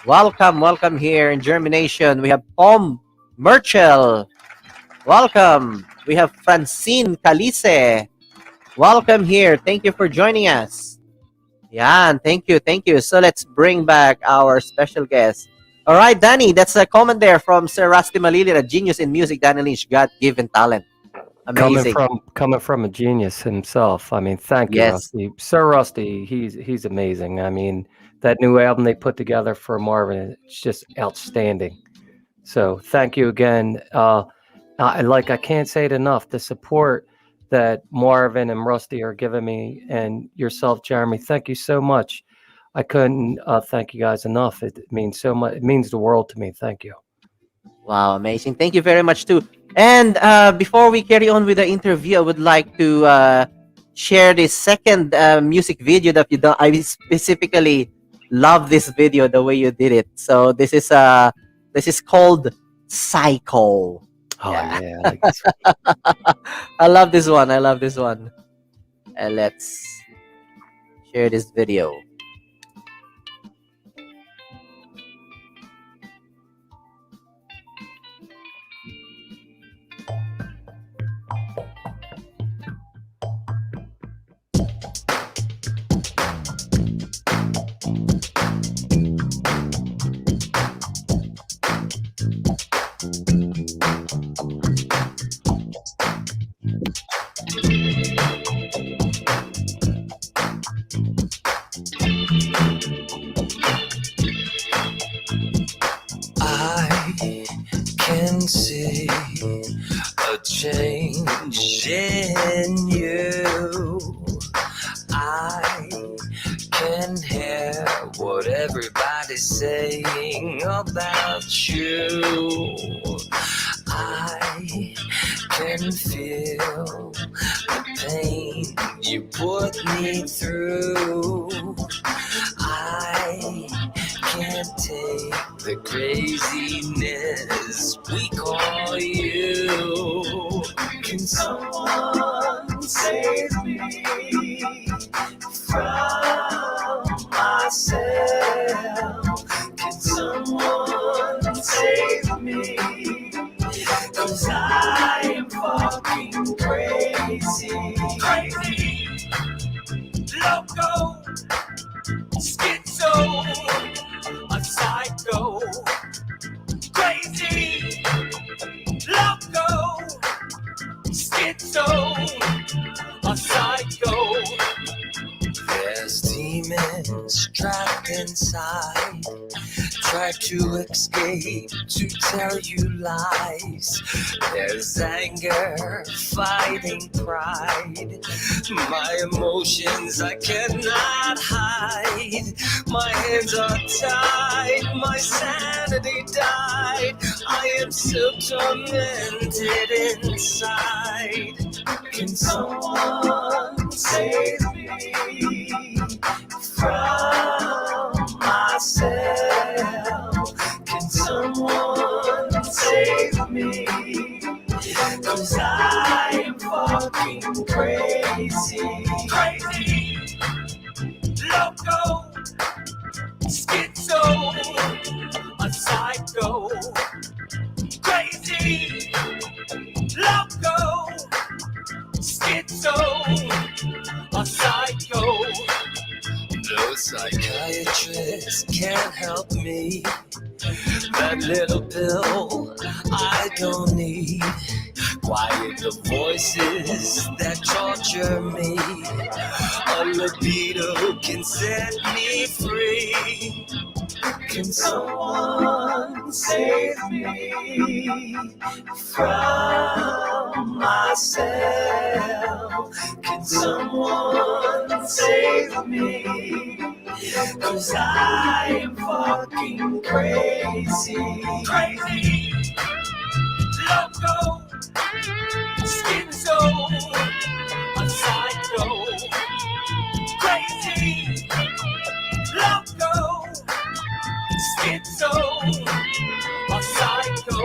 Welcome here in Germination. We have Tom Merchel. Welcome. We have Francine Calice. Welcome here. Thank you for joining us. Yeah, thank you. So let's bring back our special guest. All right, Danny, that's a comment there from Sir Rusty Malili, a genius in music, Danny Lynch, God-given talent. Amazing. Coming from a genius himself. I mean, thank you, Yes. Rusty. Sir Rusty, he's amazing. I mean, that new album they put together for Marvin, it's just outstanding. So thank you again. I can't say it enough. The support that Marvin and Rusty are giving me, and yourself, Jeremy, thank you so much. I couldn't thank you guys enough. It means so much. It means the world to me. Thank you. Wow, amazing. Thank you very much too. And before we carry on with the interview, I would like to share this second music video that you done. I specifically love this video, the way you did it. So this is called Psycho. Oh Yeah. yeah, I like this. I love this one. And let's share this video. I can see a change in you. I can hear what everybody's saying about you. I can feel the pain you put me through. I can't take the craziness we call you. Can someone save me from myself? Can someone save me? 'Cause I am fucking crazy. Crazy, loco, schizo, a psycho. Crazy, loco, schizo, a psycho. There's demons trapped inside, try to escape, to tell you lies. There's anger fighting pride. My emotions I cannot hide. My hands are tied, my sanity died. I am so tormented inside. Can someone save me from myself? Can someone save me? 'Cause I am fucking crazy. Crazy, loco, schizo, a psycho. Crazy, loco, schizo, a psycho. No psychiatrist can help me. That little pill I don't need. Quiet the voices that torture me. A libido can set me free. Can someone save me from myself? Can someone save me? 'Cause I am fucking crazy. Crazy, loco, schizo, a psycho. Crazy, loco, schizo, a psycho.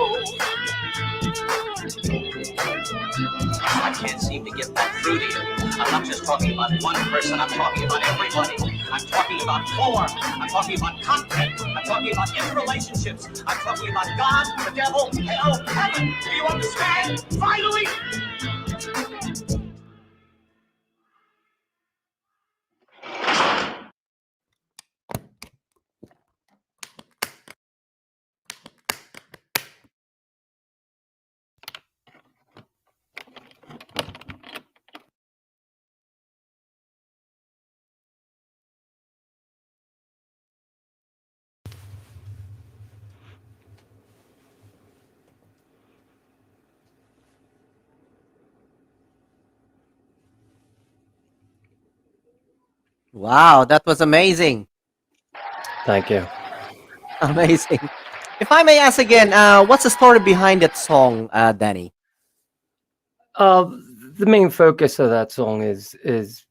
I can't seem to get that through to you. I'm not just talking about one person, I'm talking about everybody. I'm talking about form, I'm talking about content, I'm talking about interrelationships, I'm talking about God, the devil, hell, heaven. Do you understand? Finally! Wow, that was amazing. Thank you. Amazing. If I may ask again, what's the story behind that song, Danny? The main focus of that song is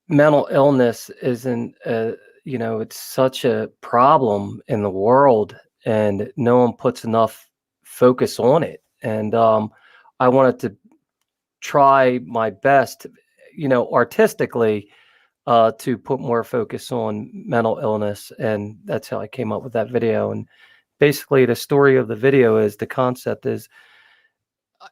mental illness isn't it's such a problem in the world, and no one puts enough focus on it. And I wanted to try my best, artistically, to put more focus on mental illness, and that's how I came up with that video. And basically, the story of the video is, the concept is,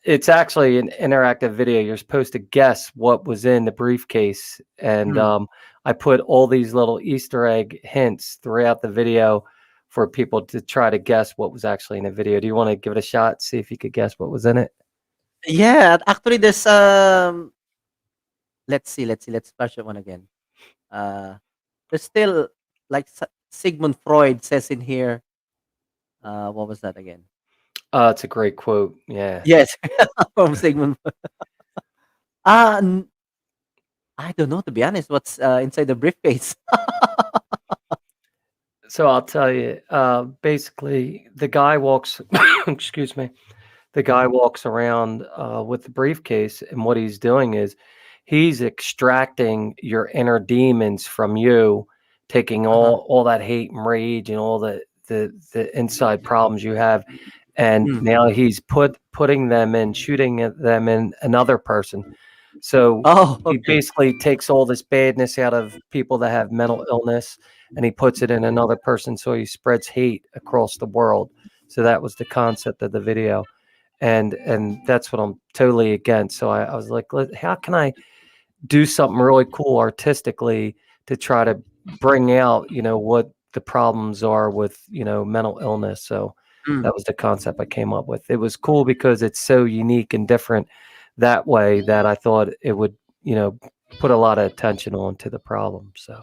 it's actually an interactive video. You're supposed to guess what was in the briefcase, and I put all these little Easter egg hints throughout the video for people to try to guess what was actually in the video. Do you want to give it a shot, see if you could guess what was in it? Yeah, actually, there's let's see, let's flash that one again. There's still, like, Sigmund Freud says in here. What was that again? It's a great quote. Yeah. Yes, from Sigmund. I don't know, to be honest, what's inside the briefcase. So I'll tell you. Basically, the guy walks. Excuse me. The guy walks around with the briefcase, and what he's doing is he's extracting your inner demons from you, taking all that hate and rage and all the inside problems you have, and now he's putting them in, shooting them in another person. So he basically takes all this badness out of people that have mental illness, and he puts it in another person, so he spreads hate across the world. So that was the concept of the video. And that's what I'm totally against. So I was like, how can I do something really cool artistically to try to bring out, what the problems are with, mental illness. So that was the concept I came up with. It was cool because it's so unique and different that way, that I thought it would, put a lot of attention onto the problem. So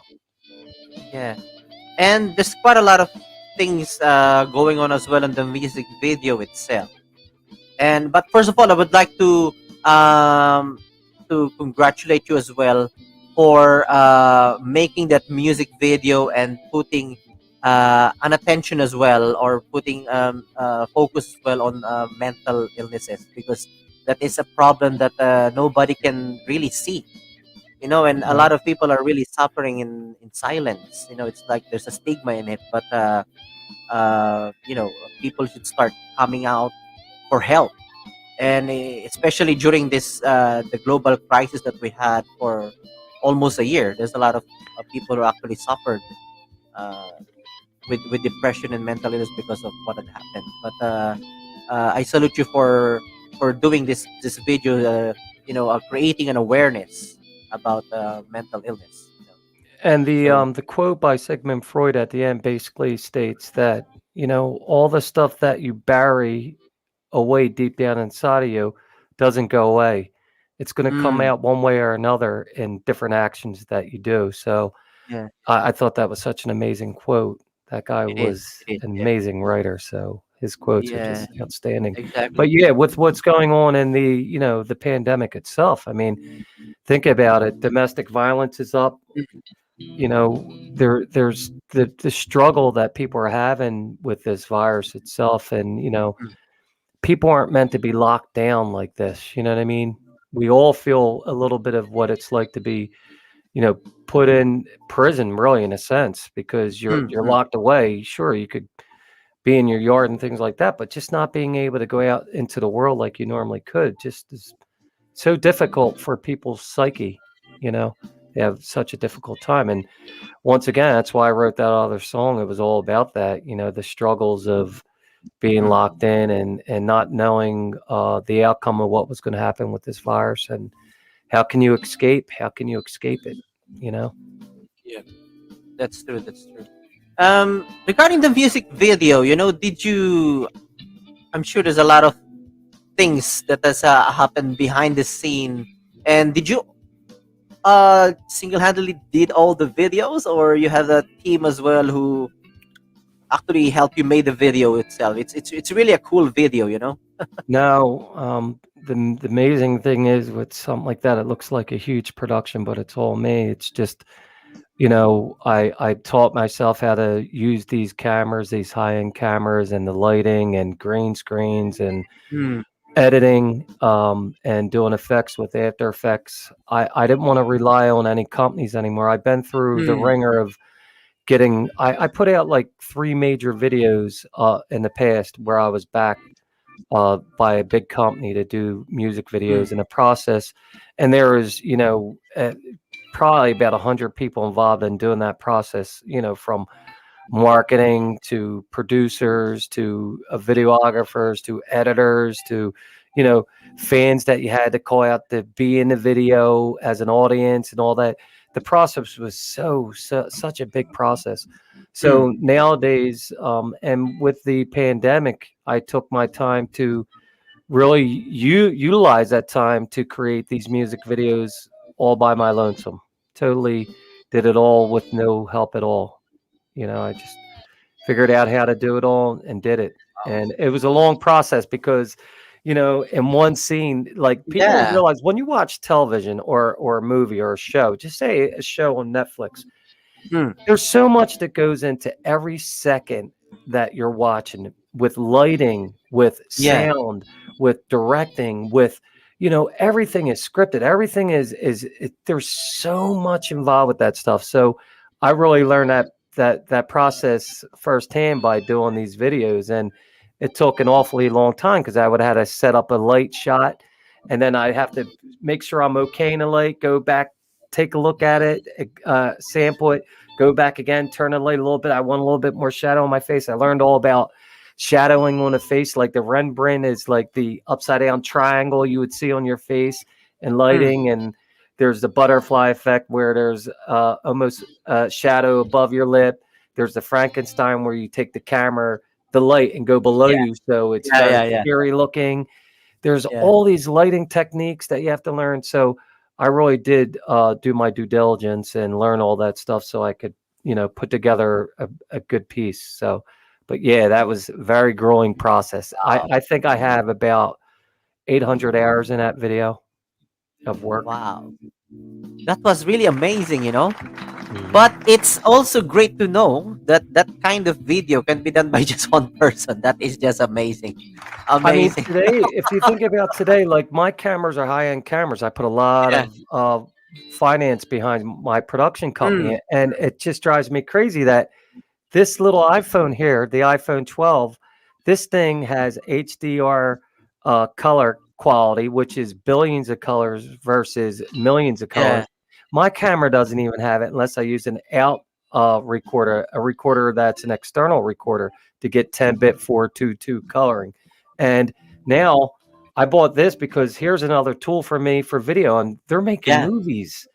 Yeah, and there's quite a lot of things going on as well in the music video itself. But first of all, I would like to congratulate you as well for making that music video and putting an attention as well, or putting focus as well on mental illnesses, because that is a problem that nobody can really see. And a lot of people are really suffering in silence. It's like there's a stigma in it, but people should start coming out for help. And especially during this the global crisis that we had for almost a year, there's a lot of people who actually suffered with depression and mental illness because of what had happened. But I salute you for doing this video, creating an awareness about mental illness. And the quote by Sigmund Freud at the end basically states that, all the stuff that you bury away deep down inside of you, doesn't go away. It's going to come Mm. out one way or another in different actions that you do. So Yeah, I thought that was such an amazing quote. That guy it is. was It is. an Yeah. amazing writer. So his quotes are Yeah, just outstanding. exactly. But yeah, with what's going on in the pandemic itself, I mean, think about it. Domestic violence is up. There's the struggle that people are having with this virus itself, and Mm. people aren't meant to be locked down like this. You know what I mean? We all feel a little bit of what it's like to be, put in prison, really, in a sense, because you're Mm. you're Mm. locked away. Sure, you could be in your yard and things like that, but just not being able to go out into the world like you normally could just is so difficult for people's psyche. They have such a difficult time. And once again, that's why I wrote that other song. It was all about that, the struggles of being Mm. locked in and not knowing the outcome of what was going to happen with this virus, and how can you escape? How can you escape it? You know? Yeah, that's true. That's true. Regarding the music video, did you? I'm sure there's a lot of things that has happened behind the scene. And did you single-handedly did all the videos, or you have a team as well who actually help you made the video itself? It's really a cool video. No, the amazing thing is with something like that, it looks like a huge production, but it's all me. It's just, I taught myself how to use these cameras, these high-end cameras, and the lighting and green screens and Mm. editing, and doing effects with After Effects. I didn't want to rely on any companies anymore. I've been through the Mm. ringer of getting. I put out like 3 major videos in the past where I was backed by a big company to do music Mm. videos in a process, and there was probably about 100 people involved in doing that process. From marketing to producers to videographers to editors to you know fans that you had to call out to be in the video as an audience and all that. The process was such a big process. Mm. So nowadays, and with the pandemic, I took my time to really utilize that time to create these music videos all by my lonesome. Totally did it all with no help at all. I just figured out how to do it all and did it. And it was a long process because, in one scene, like people don't Yeah. realize when you watch television or a movie or a show, just say a show on Netflix, Mm. there's so much that goes into every second that you're watching, with lighting, with Yeah. sound, with directing, with everything is scripted. Everything there's so much involved with that stuff. So I really learned that process firsthand by doing these videos, and it took an awfully long time because I would have had to set up a light shot, and then I have to make sure I'm okay in the light, go back, take a look at it, sample it, go back again, turn the light a little bit. I want a little bit more shadow on my face. I learned all about shadowing on a face. Like the Rembrandt is like the upside down triangle you would see on your face, and lighting. And there's the butterfly effect where there's almost shadow above your lip. There's the Frankenstein where you take the camera, the light, and go below Yeah. you. So it's Yeah. very Yeah. Yeah. scary looking. There's Yeah. all these lighting techniques that you have to learn. So I really did do my due diligence and learn all that stuff so I could, put together a good piece. So, but yeah, that was a very grueling process. I think I have about 800 hours in that video of work. Wow. That was really amazing. Mhm. But it's also great to know that that kind of video can be done by just one person. That is just amazing. I mean, Amazing. today, if you think about today, like my cameras are high-end cameras. I put a lot Yeah. of finance behind my production Mm. company, and it just drives me crazy that this little iPhone here, the iPhone 12, this thing has HDR color quality, which is billions of colors versus millions of Yeah. colors. My camera doesn't even have it unless I use an out recorder, a recorder that's an external recorder to get 10-bit 422 coloring. And now I bought this because here's another tool for me for video, and they're making Yeah. movies,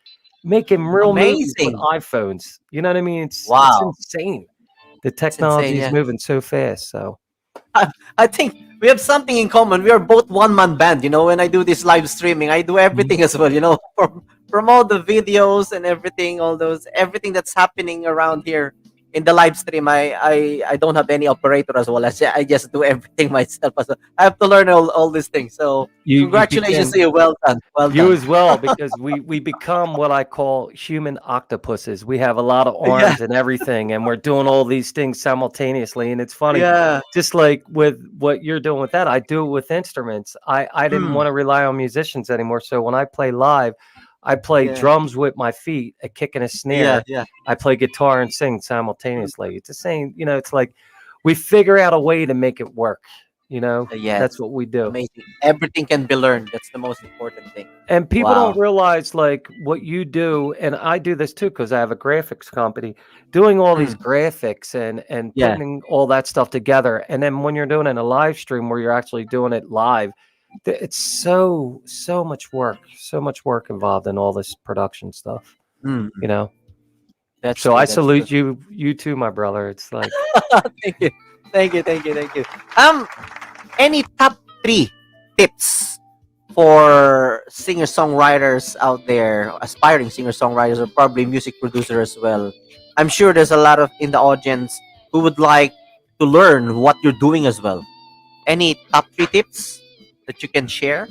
making real movies with Amazing. iPhones. You know what I mean? It's Wow. insane. The It's insane. technology is Yeah. moving so fast. So I think we have something in common. We are both one man band. When I do this live streaming, I do everything as well. From all the videos and everything, everything that's happening around here in the live stream. I don't have any operator as well. I just do everything myself. So I have to learn all these things. So You congratulations became to you. Well done. Well you done. as well, because we become what I call human octopuses. We have a lot of Yeah. arms and everything, and we're doing all these things simultaneously. And it's funny, Yeah. just like with what you're doing with that, I do it with instruments. I didn't Mm. want to rely on musicians anymore. So when I play live, I play Yeah. drums with my feet, a kick and a Yeah. snare. Yeah. I play guitar and sing simultaneously. It's the same, it's like we figure out a way to make it work. Yes. That's what we do. Amazing. Everything can be learned. That's the most important thing. And people Wow. don't realize like what you do, and I do this too because I have a graphics company, doing all these graphics and Yeah. putting all that stuff together. And then when you're doing it in a live stream where you're actually doing it live, it's so much work involved in all this production stuff. Mm. That's So true. I That's salute true. you too, my brother. It's like Thank you. Thank you. Thank you. Thank you. Any top 3 tips for singer-songwriters out there, aspiring singer-songwriters, or probably music producers as well? I'm sure there's a lot of in the audience who would like to learn what you're doing as well. Any top 3 tips that you can share?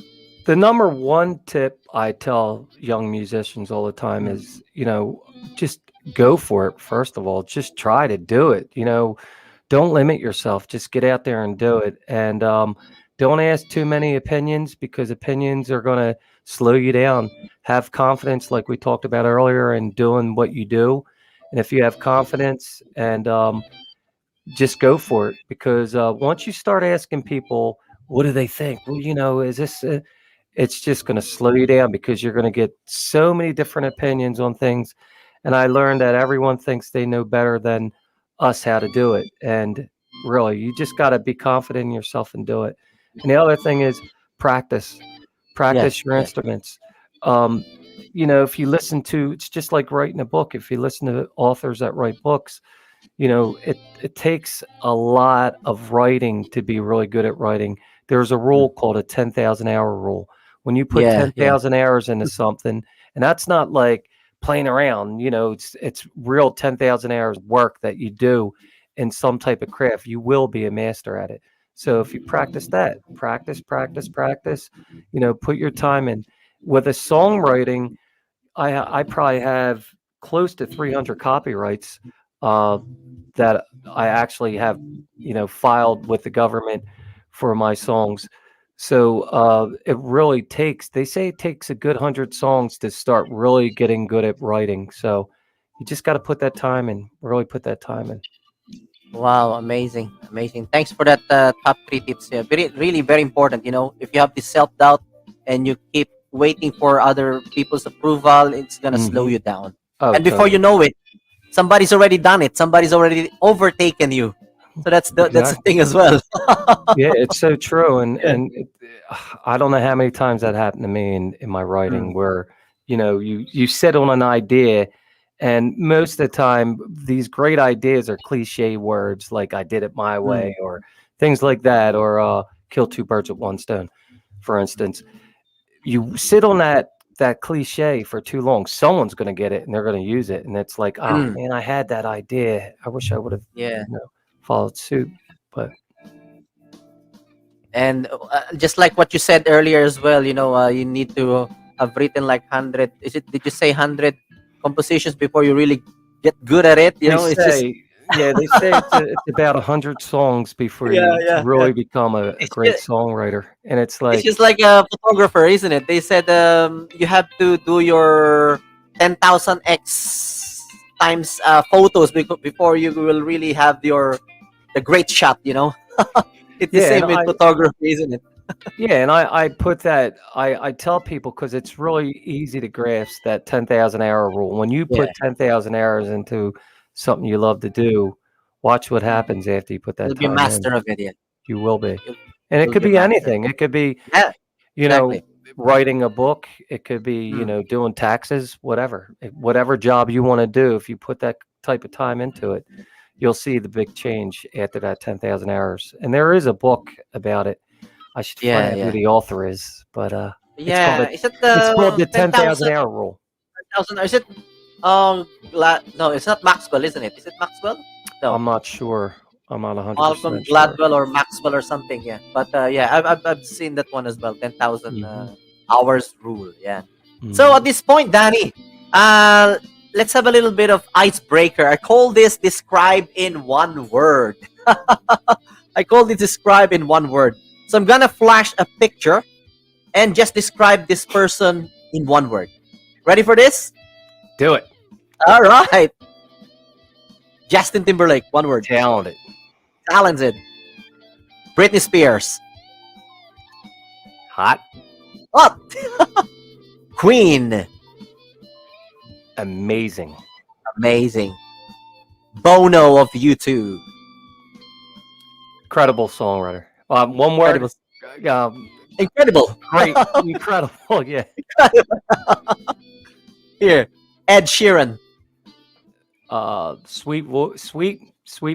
the number one tip I tell young musicians all the time is, just go for it. First of all, just try to do it. Don't limit yourself. Just get out there and do it. And don't ask too many opinions, because opinions are going to slow you down. Have confidence, like we talked about earlier, in doing what you do. And if you have confidence, and just go for it, because once you start asking people, what do they think? Well, is this? It's just going to slow you down, because you're going to get so many different opinions on things. And I learned that everyone thinks they know better than us how to do it. And really, you just got to be confident in yourself and do it. And the other thing is practice. Practice your instruments. If you listen to, it's just like writing a book. If you listen to authors that write books, it takes a lot of writing to be really good at writing. There's a rule called a 10,000 hour rule. When you put 10,000 hours into something, and that's not like playing around, it's real 10,000 hours work that you do in some type of craft, you will be a master at it. So if you practice that, practice, put your time in. With a songwriting, I probably have close to 300 copyrights that I actually have, filed with the government for my songs. So it really takes, they say it takes a good 100 songs to start really getting good at writing. So you just got to put that time in, really put that time in. Wow, amazing. Thanks for that top 3 tips. Yeah, really very important. If you have this self-doubt and you keep waiting for other people's approval, it's gonna slow you down. Oh, And before you know it, somebody's already done it. Somebody's already overtaken you. So that's the thing as well. Yeah, it's so true. And I don't know how many times that happened to me in my writing, where you sit on an idea, and most of the time these great ideas are cliche words like "I did it my way" or things like that, or "kill 2 birds with 1 stone," for instance. You sit on that cliche for too long, someone's going to get it and they're going to use it, and it's like, oh man, I had that idea, I wish I would have followed suit. But And just like what you said earlier as well, you need to have written like 100. Did you say 100 compositions before you really get good at it? they It's just say it's about 100 songs before you really become a great songwriter. And it's it's like, just like a photographer, isn't it? They said you have to do your 10,000x times photos before you will really have the great shot. It's the same and with photography, isn't it? and I put that, I tell people, because it's really easy to grasp that 10,000 hour rule. When you put 10,000 hours into something you love to do, watch what happens after you put that You'll be a time master in. of it. Yeah. You will be. You'll, And it you'll could be a be master. anything. It could be, Yeah, exactly. writing a book. It could be, doing taxes, whatever. Whatever job you want to do, if you put that type of time into it, you'll see the big change after that 10,000 hours. And there is a book about it. I should find Yeah, out who yeah. the author is, but Yeah, is it it's called the the 10,000 10,000? hour rule. 10,000? Is it no, it's not Maxwell, isn't it? Is it Maxwell? No. I'm not sure. I'm not 100% Malcolm sure. Gladwell or Maxwell or something, yeah. But yeah, I've seen that one as well. 10,000 hours rule, yeah. So at this point, Danny, let's have a little bit of icebreaker. I call this describe in one word. I call this describe in one word. So I'm gonna flash a picture and just describe this person in one word. Ready for this? Do it. All right. Justin Timberlake, one word. Talented. Talented. Britney Spears. Hot. Hot. Queen. Amazing. Amazing. Bono of U2. Incredible songwriter. One word. Incredible. Great. Incredible. Yeah. Here. Ed Sheeran. Sweet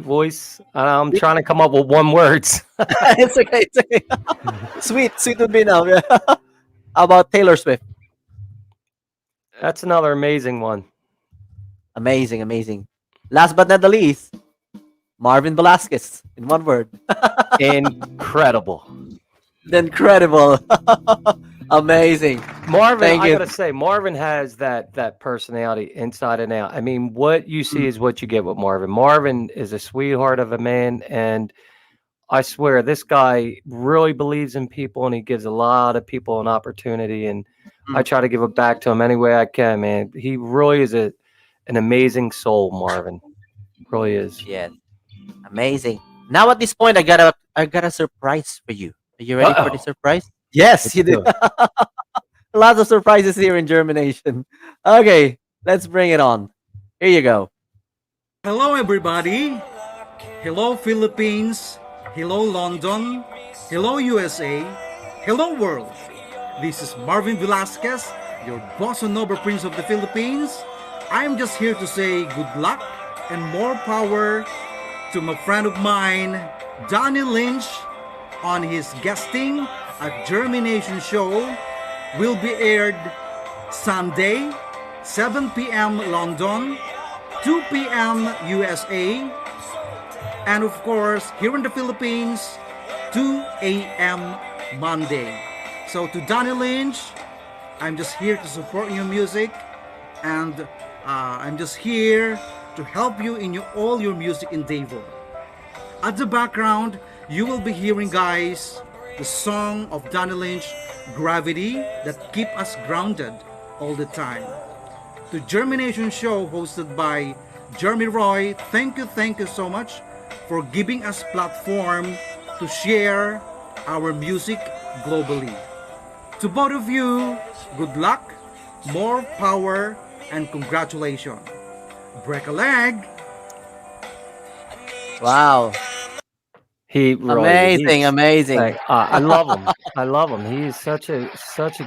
voice. I'm trying to come up with one words. It's okay. It's okay. Sweet would be enough. Yeah. How about Taylor Swift? That's another amazing one. Amazing. Last but not the least, Marvin Velasquez in one word. Incredible. Incredible. Amazing. Marvin, I gotta say, Marvin has that personality inside and out. I mean, what you see is what you get with Marvin. Marvin is a sweetheart of a man, and I swear this guy really believes in people, and he gives a lot of people an opportunity. And I try to give it back to him any way I can, man. He really is an amazing soul, Marvin. Really is. Yeah. Amazing. Now at this point, I got a surprise for you. Are you ready for the surprise? Yes, you do. Lots of surprises here in JhermiNATION. Okay, let's bring it on. Here you go. Hello, everybody. Hello, Philippines. Hello, London. Hello, USA. Hello, world. This is Marvin Velasquez, your bossa nova prince of the Philippines. I'm just here to say good luck and more power to my friend of mine, Donnie Lynch, on his guesting at JhermiNATION show. Will be aired Sunday, 7 p.m. London, 2 p.m. USA, and of course, here in the Philippines, 2 a.m. Monday. So to Donnie Lynch, I'm just here to support your music, and I'm just here to help you in all your music endeavor. At the background, you will be hearing, guys, the song of Donnie Lynch, Gravity, that keep us grounded all the time. The JhermiNATION show hosted by Jeremy Roy, thank you so much for giving us platform to share our music globally. To both of you, good luck, more power, and congratulations. Break a leg. Wow. He really, amazing. Like, I love him. I love him. He's such a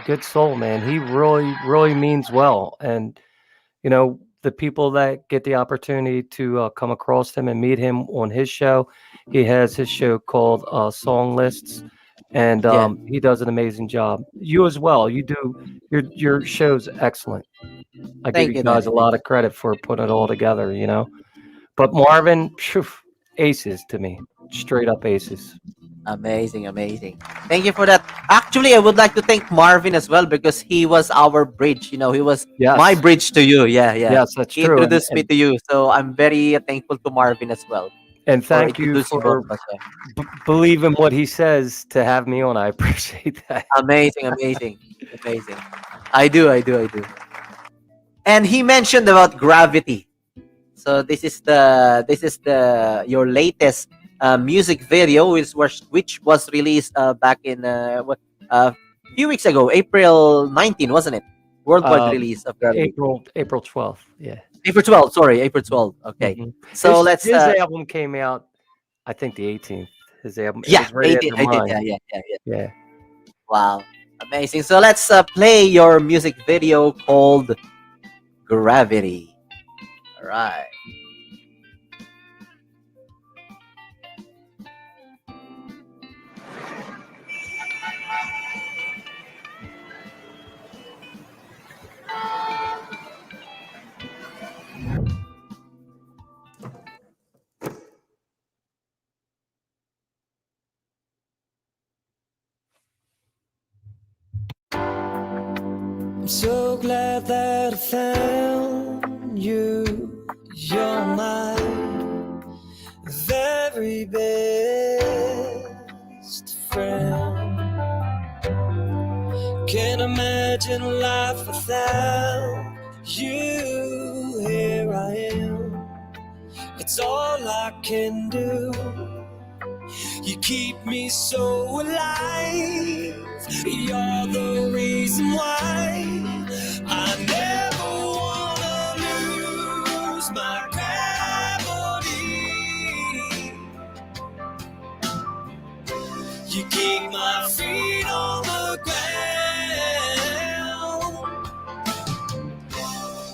good soul, man. He really means well. And you know, the people that get the opportunity to come across him and meet him on his show, he has his show called Song Lists, and he does an amazing job. You as well. You do your show's excellent. I give you guys a lot of credit for putting it all together. You know, but Marvin, aces to me. Straight up aces. Amazing. Thank you for that. Actually, I would like to thank Marvin as well because he was our bridge. You know, he was my bridge to you. Yeah. Yes, that's he true. introduced me to you, so I'm very thankful to Marvin as well. And thank you for believing what he says to have me on. I appreciate that. Amazing. I do. And he mentioned about Gravity. So this is your latest music video, which was released back in a few weeks ago, April 19, wasn't it? Worldwide release of Gravity. April 12th. Yeah. April 12th. Sorry, April 12th. Okay. So his album came out, I think the 18th. His album. Yeah, 18th. Yeah. Wow, amazing. So let's play your music video called Gravity. All right. I'm so glad that I found you. You're my very best friend. Can't imagine life without you. Here I am, it's all I can do. You keep me so alive. You're the reason why I never wanna lose my gravity. You keep my feet on the ground.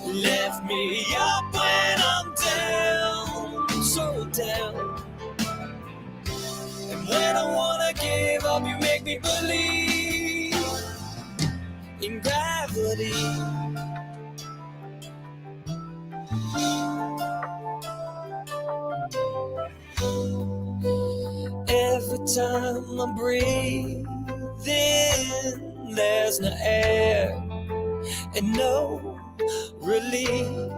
Lift me up when I'm down, so down. And when I wanna give up, you make me believe in gravity. Every time I breathe in, there's no air and no relief.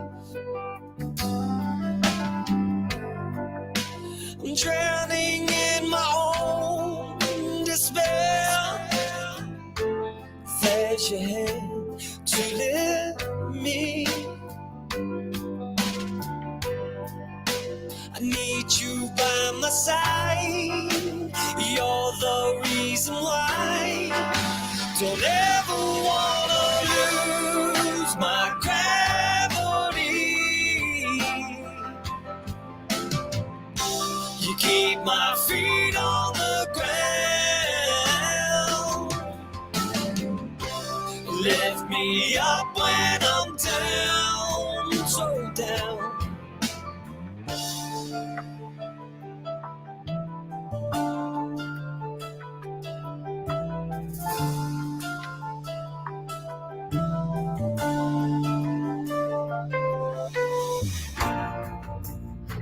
I'm drowning in my own despair. There's your hand to lift me. I need you by my side. You're the reason why. Don't ever wanna lose my gravity. You keep my feet on the ground. Lift me up when I'm down, so down.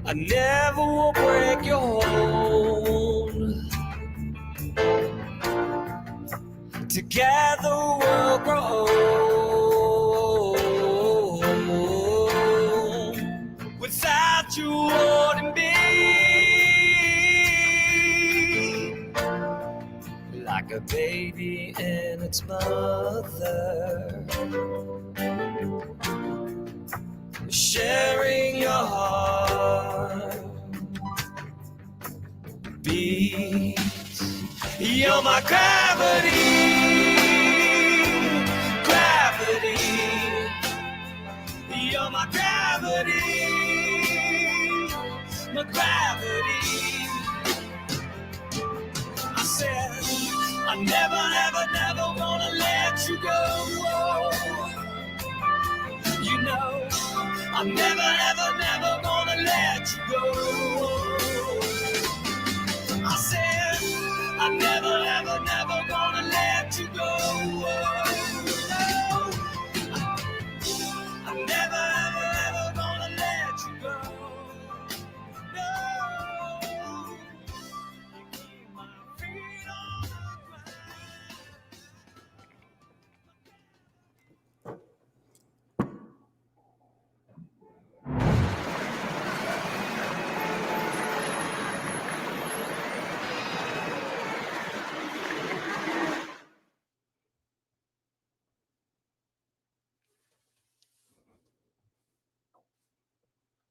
I never will break your hold. Together we'll grow. Without you holding me like a baby and its mother, sharing your heart beats. You're my gravity, gravity. You're my gravity, my gravity. I said I never, ever, never wanna let you go. You know I'm never, ever, never gonna let you go. I said I'm never, ever, never gonna let you go. No, I'm never, ever, ever gonna let you go. No, you keep my feet on the ground.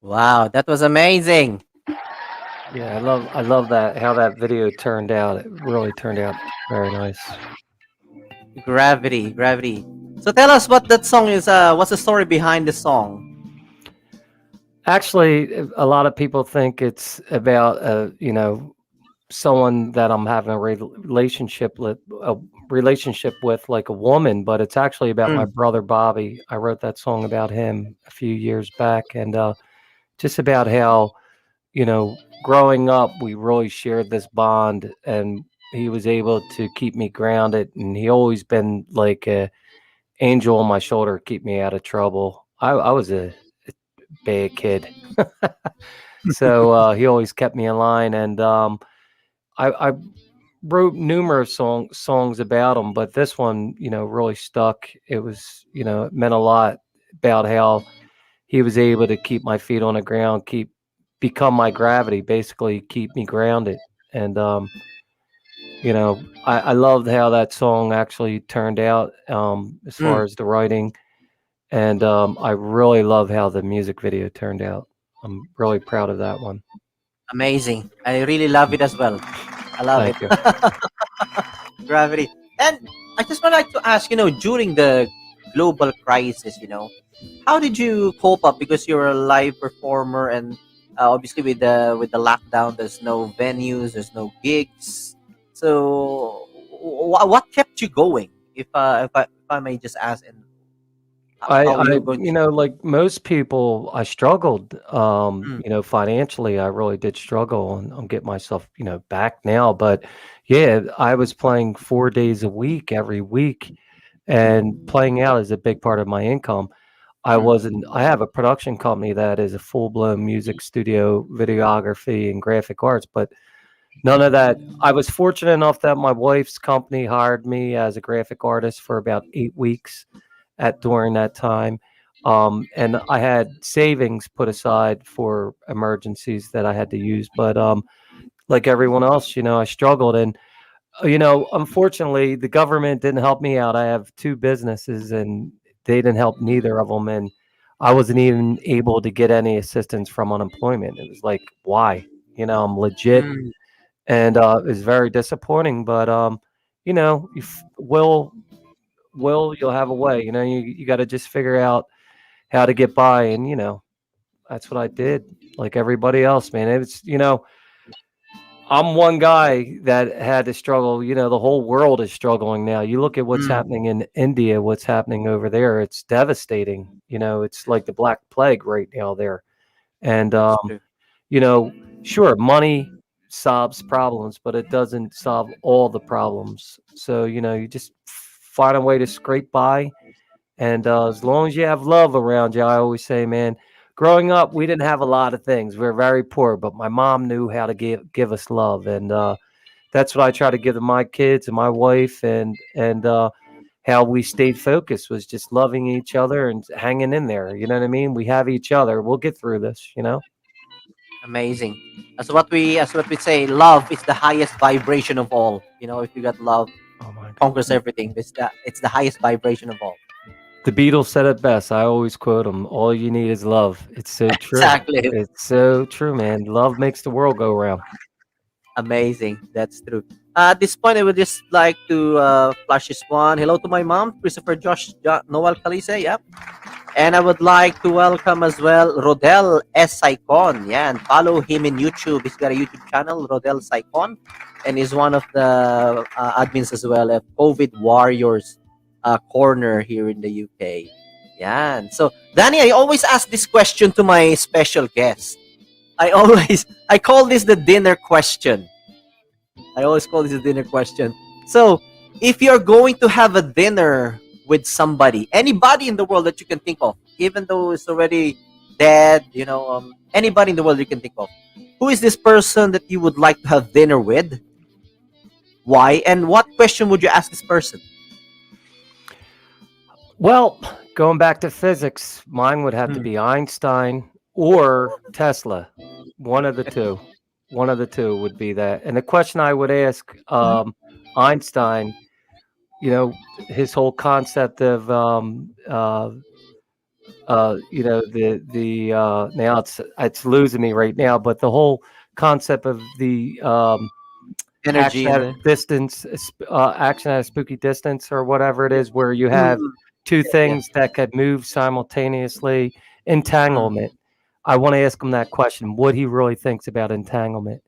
Wow, that was amazing. Yeah, I love that how that video turned out. It really turned out very nice. Gravity, gravity. So tell us what that song is. What's the story behind the song? Actually, a lot of people think it's about someone that I'm having a relationship with, like a woman, but it's actually about my Mm. brother Bobby. I wrote that song about him a few years back, and just about how growing up we really shared this bond, and he was able to keep me grounded, and he always been like a angel on my shoulder, keep me out of trouble. I was a bad kid. So he always kept me in line, and I wrote numerous songs about him, but this one, really stuck. It was, it meant a lot about how he was able to keep my feet on the ground, become my gravity, basically keep me grounded. And I loved how that song actually turned out, as Mm, far as the writing, and I really love how the music video turned out. I'm really proud of that one. amazing. I really love it as well. I love it. Thank you. Gravity. And I just would like to ask, during the global crisis, how did you cope up? Because you're a live performer, and obviously with the lockdown, there's no venues, there's no gigs. So, what kept you going? If I may just ask, and how you're going to? Like most people, I struggled. Mm, Financially, I really did struggle, and I'm getting myself, back now. But yeah, I was playing 4 days a week, every week, and playing out is a big part of my income. mm, I have a production company that is a full blown music studio, videography, and graphic arts, but none of that. I was fortunate enough that my wife's company hired me as a graphic artist for about 8 weeks at during that time. And I had savings put aside for emergencies that I had to use. But like everyone else, I struggled. And, unfortunately, the government didn't help me out. I have two businesses and they didn't help neither of them. And I wasn't even able to get any assistance from unemployment. It was like, why? I'm legit. mm. And it was very disappointing. But, you will, you'll have a way. You got to just figure out how to get by, and that's what I did. Like everybody else, man. It's I'm one guy that had to struggle. The whole world is struggling now. You look at what's Mm, happening in India, what's happening over there. It's devastating. It's like the Black Plague right now there. And that's true. sure, money solves problems, but it doesn't solve all the problems. So you just find a way to scrape by. And as long as you have love around you, I always say, man, growing up, we didn't have a lot of things. We were very poor, but my mom knew how to give us love, and that's what I try to give to my kids and my wife, and how we stayed focused was just loving each other and hanging in there. You know what I mean? We have each other. We'll get through this. Amazing. As what we say, love is the highest vibration of all. If you got love, Oh my God. conquers everything. It's the highest vibration of all. The Beatles said it best. I always quote them. All you need is love. It's so true. Exactly. It's so true, man. Love makes the world go round. Amazing. That's true. At this point, I would just like to flash this one. Hello to my mom, Christopher Josh Noel Calise. Yep. And I would like to welcome as well Rodel S. Saicon. Yeah, and follow him in YouTube. He's got a YouTube channel, Rodel Saicon, and he's one of the admins as well of COVID Warriors Corner here in the UK. Yeah. And so, Danny, I always ask this question to my special guest. I call this the dinner question. I always call this a dinner question. So, if you're going to have a dinner with somebody, anybody in the world that you can think of, even though it's already dead, anybody in the world you can think of, who is this person that you would like to have dinner with? Why? And what question would you ask this person? Well, going back to physics, mine would have to Hmm. be Einstein or Tesla. One of the two. One of the two would be that. And the question I would ask Einstein, his whole concept of now it's losing me right now, but the whole concept of the Energy action in at the. a distance, action at a spooky distance, or whatever it is, where you have Mm, two yeah, yeah. things that could move simultaneously. Mm, Entanglement. I want to ask him that question, what he really thinks about entanglement,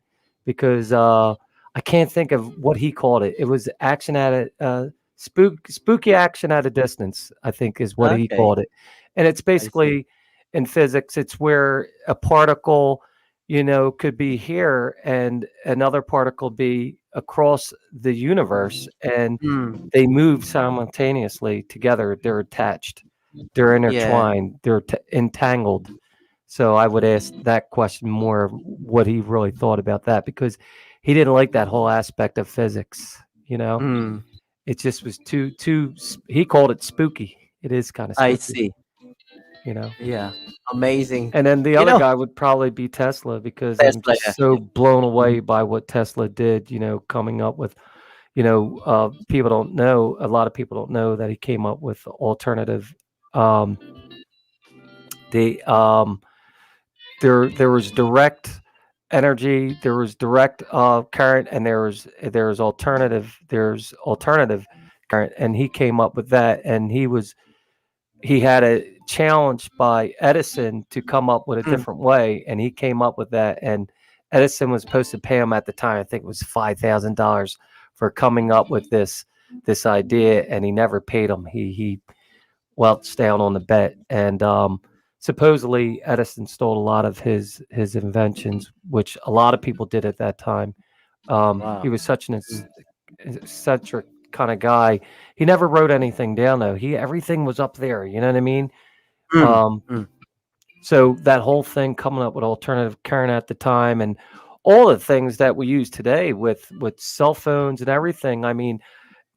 because I can't think of what he called it. It was action at a spooky action at a distance, I think is what he okay, called it. And it's I see. basically in physics, it's where a particle, could be here and another particle be across the universe, and Mm, they move simultaneously together. They're attached, they're yeah. intertwined, they're entangled. So I would ask that question more, what he really thought about that, because he didn't like that whole aspect of physics. Mm, It just was he called it spooky. It is kind of I spooky, see. you know. Yeah, amazing. And then the You other know, guy would probably be Tesla, because I'm Tesla. just Yeah. so blown away Mhm. by what Tesla did, coming up with, people don't know, a lot of people don't know that he came up with alternative, um, the, there was direct energy, there was direct current, and there's alternative current, and he came up with that, and he had a challenge by Edison to come up with a Mm, different way, and he came up with that. And Edison was supposed to pay him at the time, I think it was $5,000 for coming up with this idea, and he never paid him. He welched down on the bet, and supposedly Edison stole a lot of his inventions, which a lot of people did at that time. He wow. was such an Mm, eccentric kind of guy. He never wrote anything down though. Everything was up there. You know what I mean? mm, Um, mm, so that whole thing coming up with alternative current at the time, and all the things that we use today with cell phones and everything. I mean,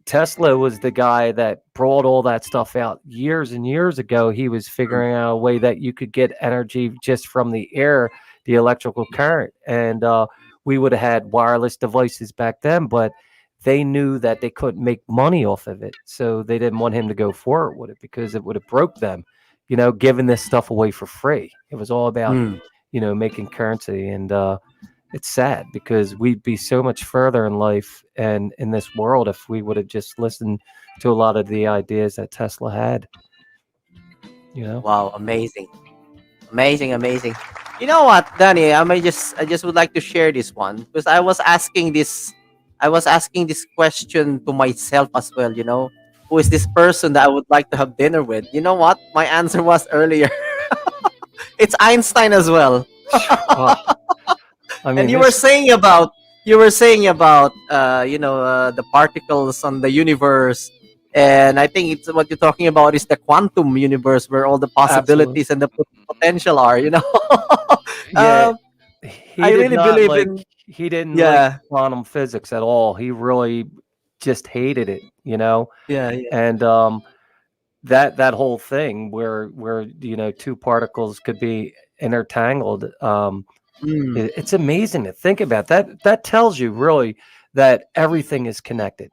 Tesla was the guy that brought all that stuff out years and years ago. He was mm, figuring out a way that you could get energy just from the air, the electrical current. And we would have had wireless devices back then, but they knew that they couldn't make money off of it. So they didn't want him to go forward with it, because it would have broke them, giving this stuff away for free. It was all about, mm. making currency. And it's sad, because we'd be so much further in life and in this world if we would have just listened to a lot of the ideas that Tesla had, you know? Wow, amazing. Amazing, amazing. You know what, Danny? I just would like to share this one because I was asking this question to myself as well, Who is this person that I would like to have dinner with? You know what? My answer was earlier. It's Einstein as well. Oh, I And mean, this, you were saying about the particles on the universe, and I think it's what you're talking about is the quantum universe where all the absolutely. possibilities and the potential are. Yeah, um, he I did really not believe like, in. he didn't like Yeah, quantum physics at all. He really just hated it, yeah, yeah. And that whole thing where two particles could be intertangled. Mm, It's amazing to think about. That tells you really that everything is connected.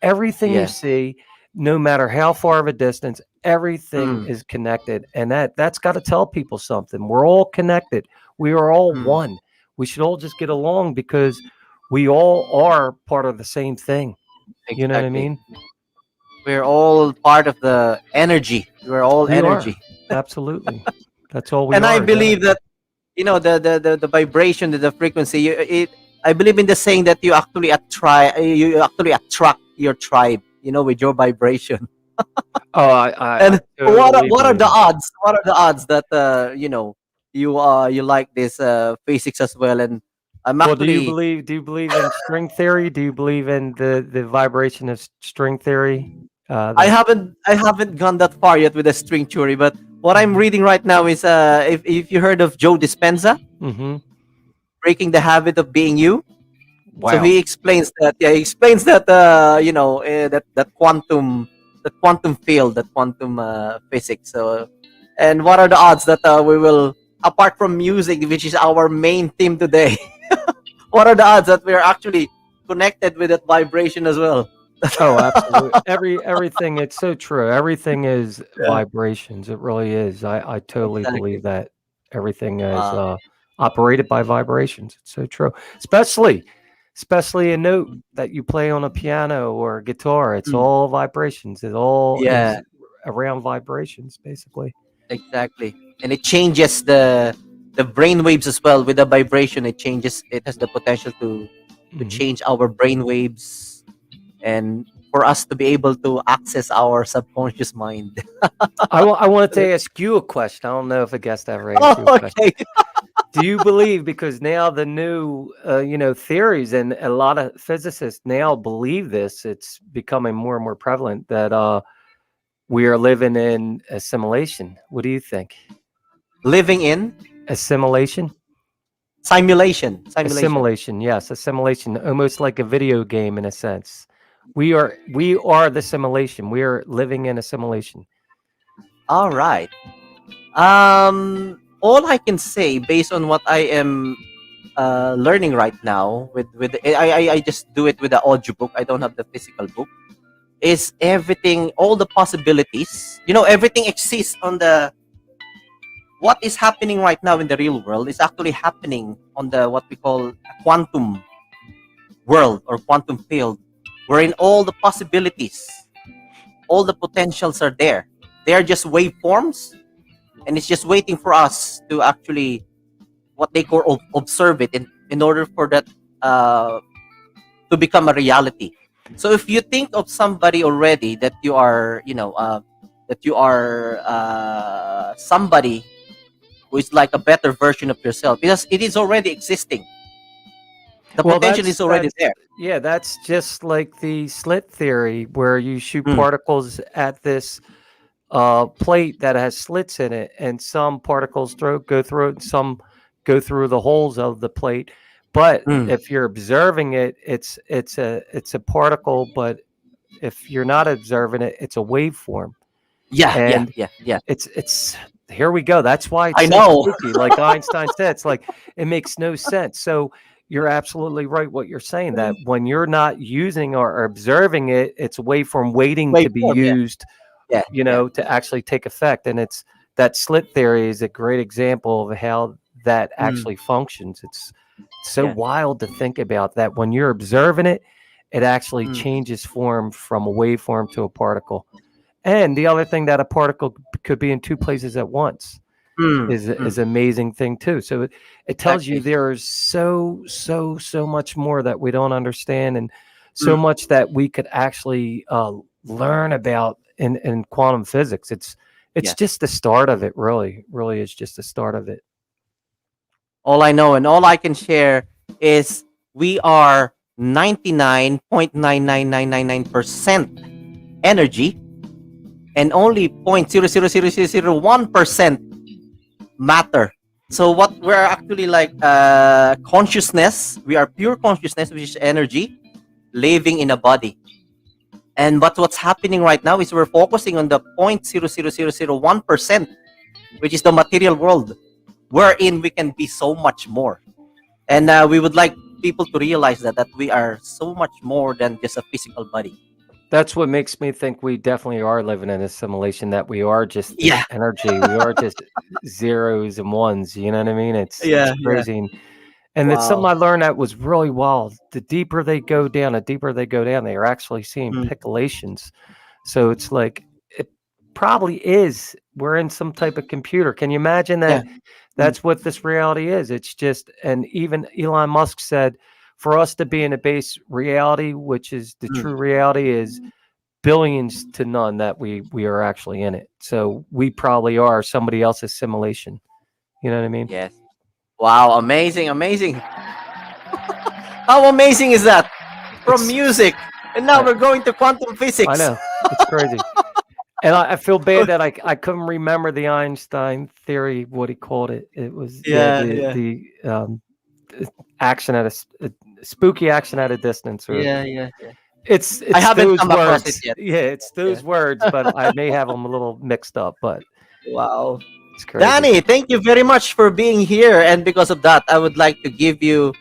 Everything you yeah. see, no matter how far of a distance, everything Mm, is connected, and that's got to tell people something. We're all connected. We are all mm, one. We should all just get along, because we all are part of the same thing. You know what I exactly. mean? We're all part of the energy. We're all We are, energy, absolutely. That's all we and I are. Yeah. believe that the vibration, the frequency. I believe in the saying that you actually attract your tribe. With your vibration. Oh, I And totally what are believe the it. odds? What are the odds that you like this physics as well? And I'm Well, actually do you believe in string theory? Do you believe in the vibration of string theory? I That haven't gone that far yet with the string theory, but what I'm reading right now is if you heard of Joe Dispenza, Mm-hmm. Breaking the Habit of Being You. So Wow. he explains that. Yeah, he explains that. That quantum field, that quantum physics. So, and what are the odds that we will, apart from music, which is our main theme today, what are the odds that we are actually connected with that vibration as well? Oh, absolutely. Everything. It's so true. Everything is Yeah, vibrations. It really is. I totally exactly. believe that everything is Wow. operated by vibrations. It's so true. Especially a note that you play on a piano or a guitar. It's Mm, all vibrations. It all yeah, is around vibrations, basically. exactly. And it changes the brain waves as well with the vibration. It changes. It has the potential to Hmm. change our brain waves and for us to be able to access our subconscious mind. I wanted to ask you a question. I don't know if a guest ever asked you a Oh, question. okay. Do you believe, because now the new theories, and a lot of physicists now believe this, it's becoming more and more prevalent, that we are living in assimilation. What do you think? Living in. Assimilation. Simulation. Assimilation, yes, assimilation, almost like a video game in a sense. We are the simulation. We are living in a simulation. All right. All I can say based on what I am learning right now with I just do it with the audiobook. I don't have the physical book. Is everything, all the possibilities, everything exists on the, what is happening right now in the real world is actually happening on the, what we call a quantum world or quantum field, wherein all the possibilities, all the potentials are there. They are just waveforms, and it's just waiting for us to actually, what they call, observe it in order for that to become a reality. So if you think of somebody already that you are, somebody who is like a better version of yourself, because it is already existing. The potential is already there. Yeah, that's just like the slit theory, where you shoot Mm. particles at this plate that has slits in it, and some particles go through it, and some go through the holes of the plate. But Mm. if you're observing it, it's a particle. But if you're not observing it, it's a waveform. Yeah. It's here we go. That's why it's I so know. spooky. Like Einstein said, it's like it makes no sense. So you're absolutely right what you're saying, that when you're not using or observing it, it's a waveform waiting to be Waveform, yeah. used, Yeah. to actually take effect. And it's that slit theory is a great example of how that actually functions. It's so wild to think about that when you're observing it, it actually changes form from a waveform to a particle. And the other thing, that a particle could be in two places at once is amazing thing too. So it tells you there's so much more that we don't understand, and so much that we could actually learn about in quantum physics. It's just the start of it. Really is just the start of it. All I know and all I can share is we are 99.99999% energy, and only 0.00001% matter. So what we're actually like, consciousness, we are pure consciousness, which is energy living in a body. And but what's happening right now is we're focusing on the 0.00001%, which is the material world, wherein we can be so much more. And we would like people to realize that we are so much more than just a physical body. That's what makes me think we definitely are living in a simulation, that we are just energy. We are just zeros and ones. You know what I mean? It's crazy. And it's something I learned that was really wild. The deeper they go down, they are actually seeing picoulations. So it's like, it probably is. We're in some type of computer. Can you imagine that? That's what this reality is. It's just, and even Elon Musk said, for us to be in a base reality, which is the true reality, is billions to none that we are actually in it. So we probably are somebody else's simulation. You know what I mean? Yes. Wow, amazing. How amazing is that? From music, and now we're going to quantum physics. I know. It's crazy. And I feel bad that I couldn't remember the Einstein theory, what he called it. It was the action at a spooky action at a distance. Or, It's I haven't those come words. across it yet. Yeah, it's those words, but I may have them a little mixed up. But wow, it's crazy. Danny, thank you very much for being here. And because of that, I would like to give you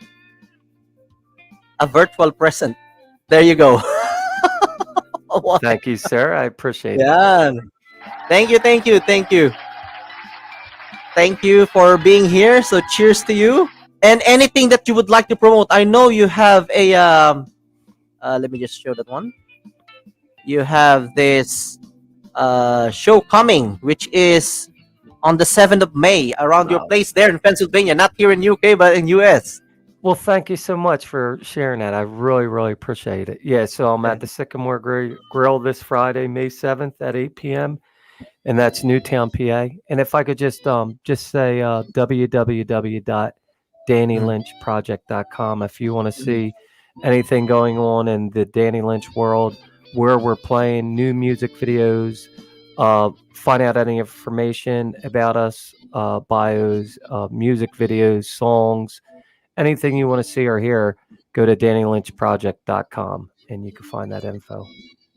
a virtual present. There you go. Thank you, sir. I appreciate it. Yeah. Thank you. Thank you for being here. So cheers to you. And anything that you would like to promote. I know you have a let me just show that one. You have this show coming, which is on the 7th of May around your place there in Pennsylvania, not here in UK, but in US. Well, thank you so much for sharing that. I really appreciate it. Yeah, so I'm at the Sycamore Grill this Friday, May 7th at 8 p.m. And that's Newtown, PA. And if I could just say www.DannyLynchProject.com if you want to see anything going on in the Danny Lynch world, where we're playing new music videos, find out any information about us, bios, music videos, songs, anything you want to see or hear, go to DannyLynchProject.com and you can find that info.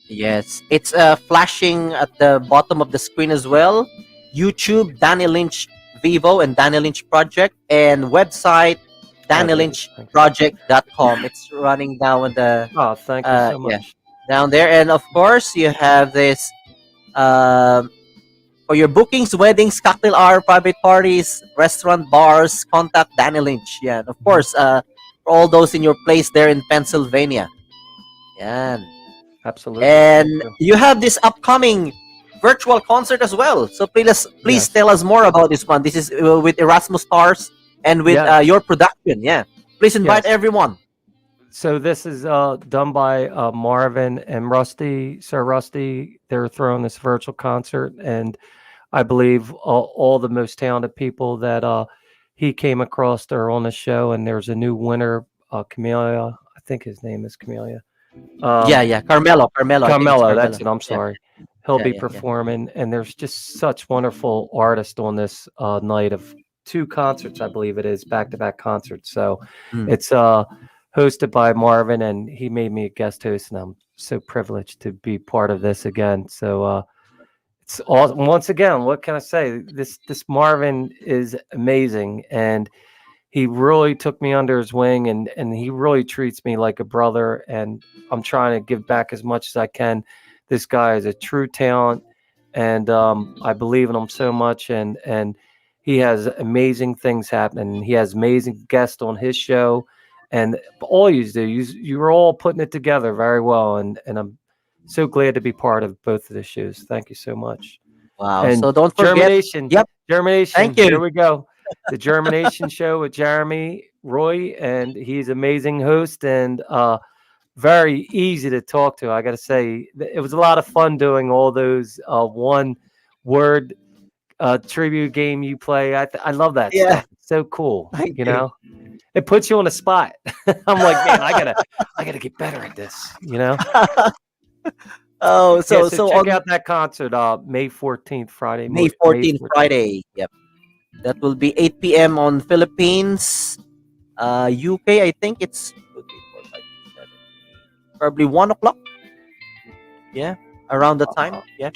Yes, it's flashing at the bottom of the screen as well. YouTube, Danny Lynch Vivo and Danny Lynch Project, and website DannyLynchProject.com. It's running down the Oh, thank you so much. down there, and of course you have this for your bookings, weddings, cocktail hour, private parties, restaurant, bars. Contact Danny Lynch. Yeah, and of course for all those in your place there in Pennsylvania. Yeah. Absolutely. And you have this upcoming virtual concert as well. So please Yes. tell us more about this one. This is with Erasmus Stars and with Yes. your production. Yeah. Please invite Yes. everyone. So this is done by Marvin and Rusty, Sir Rusty. They're throwing this virtual concert, and I believe all the most talented people that he came across are on the show. And there's a new winner, Camellia. I think his name is Camellia. Yeah. Carmelo. I think it's Carmelo, that's it. I'm Yeah. sorry. He'll be Yeah. performing, and there's just such wonderful artists on this night of 2 concerts, I believe it is, back-to-back concerts. So it's hosted by Marvin, and he made me a guest host, and I'm so privileged to be part of this again. So it's awesome. Once again, what can I say? This Marvin is amazing, and he really took me under his wing, and he really treats me like a brother, and I'm trying to give back as much as I can. This guy is a true talent, and I believe in him so much, and he has amazing things happening. He has amazing guests on his show, and all you do, you're all putting it together very well, and I'm so glad to be part of both of the shows. Thank you so much. Wow. And So don't forget. JhermiNATION. Yep. JhermiNATION. Thank you. Here we go. The JhermiNATION show with Jeremy Roy, and he's an amazing host and very easy to talk to. I got to say, it was a lot of fun doing all those one word tribute game you play. I love that Yeah. stuff. It's so cool. Thank you you. know, it puts you on the spot. I'm like, man, I gotta get better at this. You know. Oh, so Yeah, so check on out that concert, May 14th, Friday. May 14th, Friday. Yep. That will be 8 p.m. on Philippines. UK, I think it's 2, 3, 4, 5, 6, 7, probably 1 o'clock. Yeah, around the time. Yeah.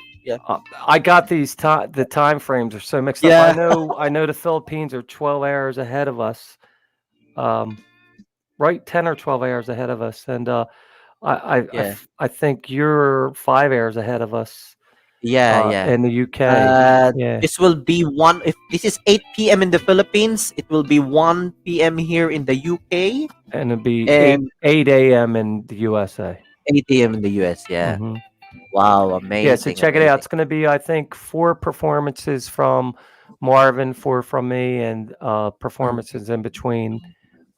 I got these the time frames are so mixed Yeah. up. I know the Philippines are 12 hours ahead of us. Right, 10 or 12 hours ahead of us, and I think you're 5 hours ahead of us. Yeah. In the UK. Yeah. This will be if this is 8 p.m. in the Philippines, it will be 1 p.m. here in the UK. And it'll be And 8 a.m. in the USA. 8 a.m. in the US. Yeah. Mhm. Wow, amazing. Yeah, so check it out. It's going to be, I think, 4 performances from Marvin, 4 from me, and performances in between.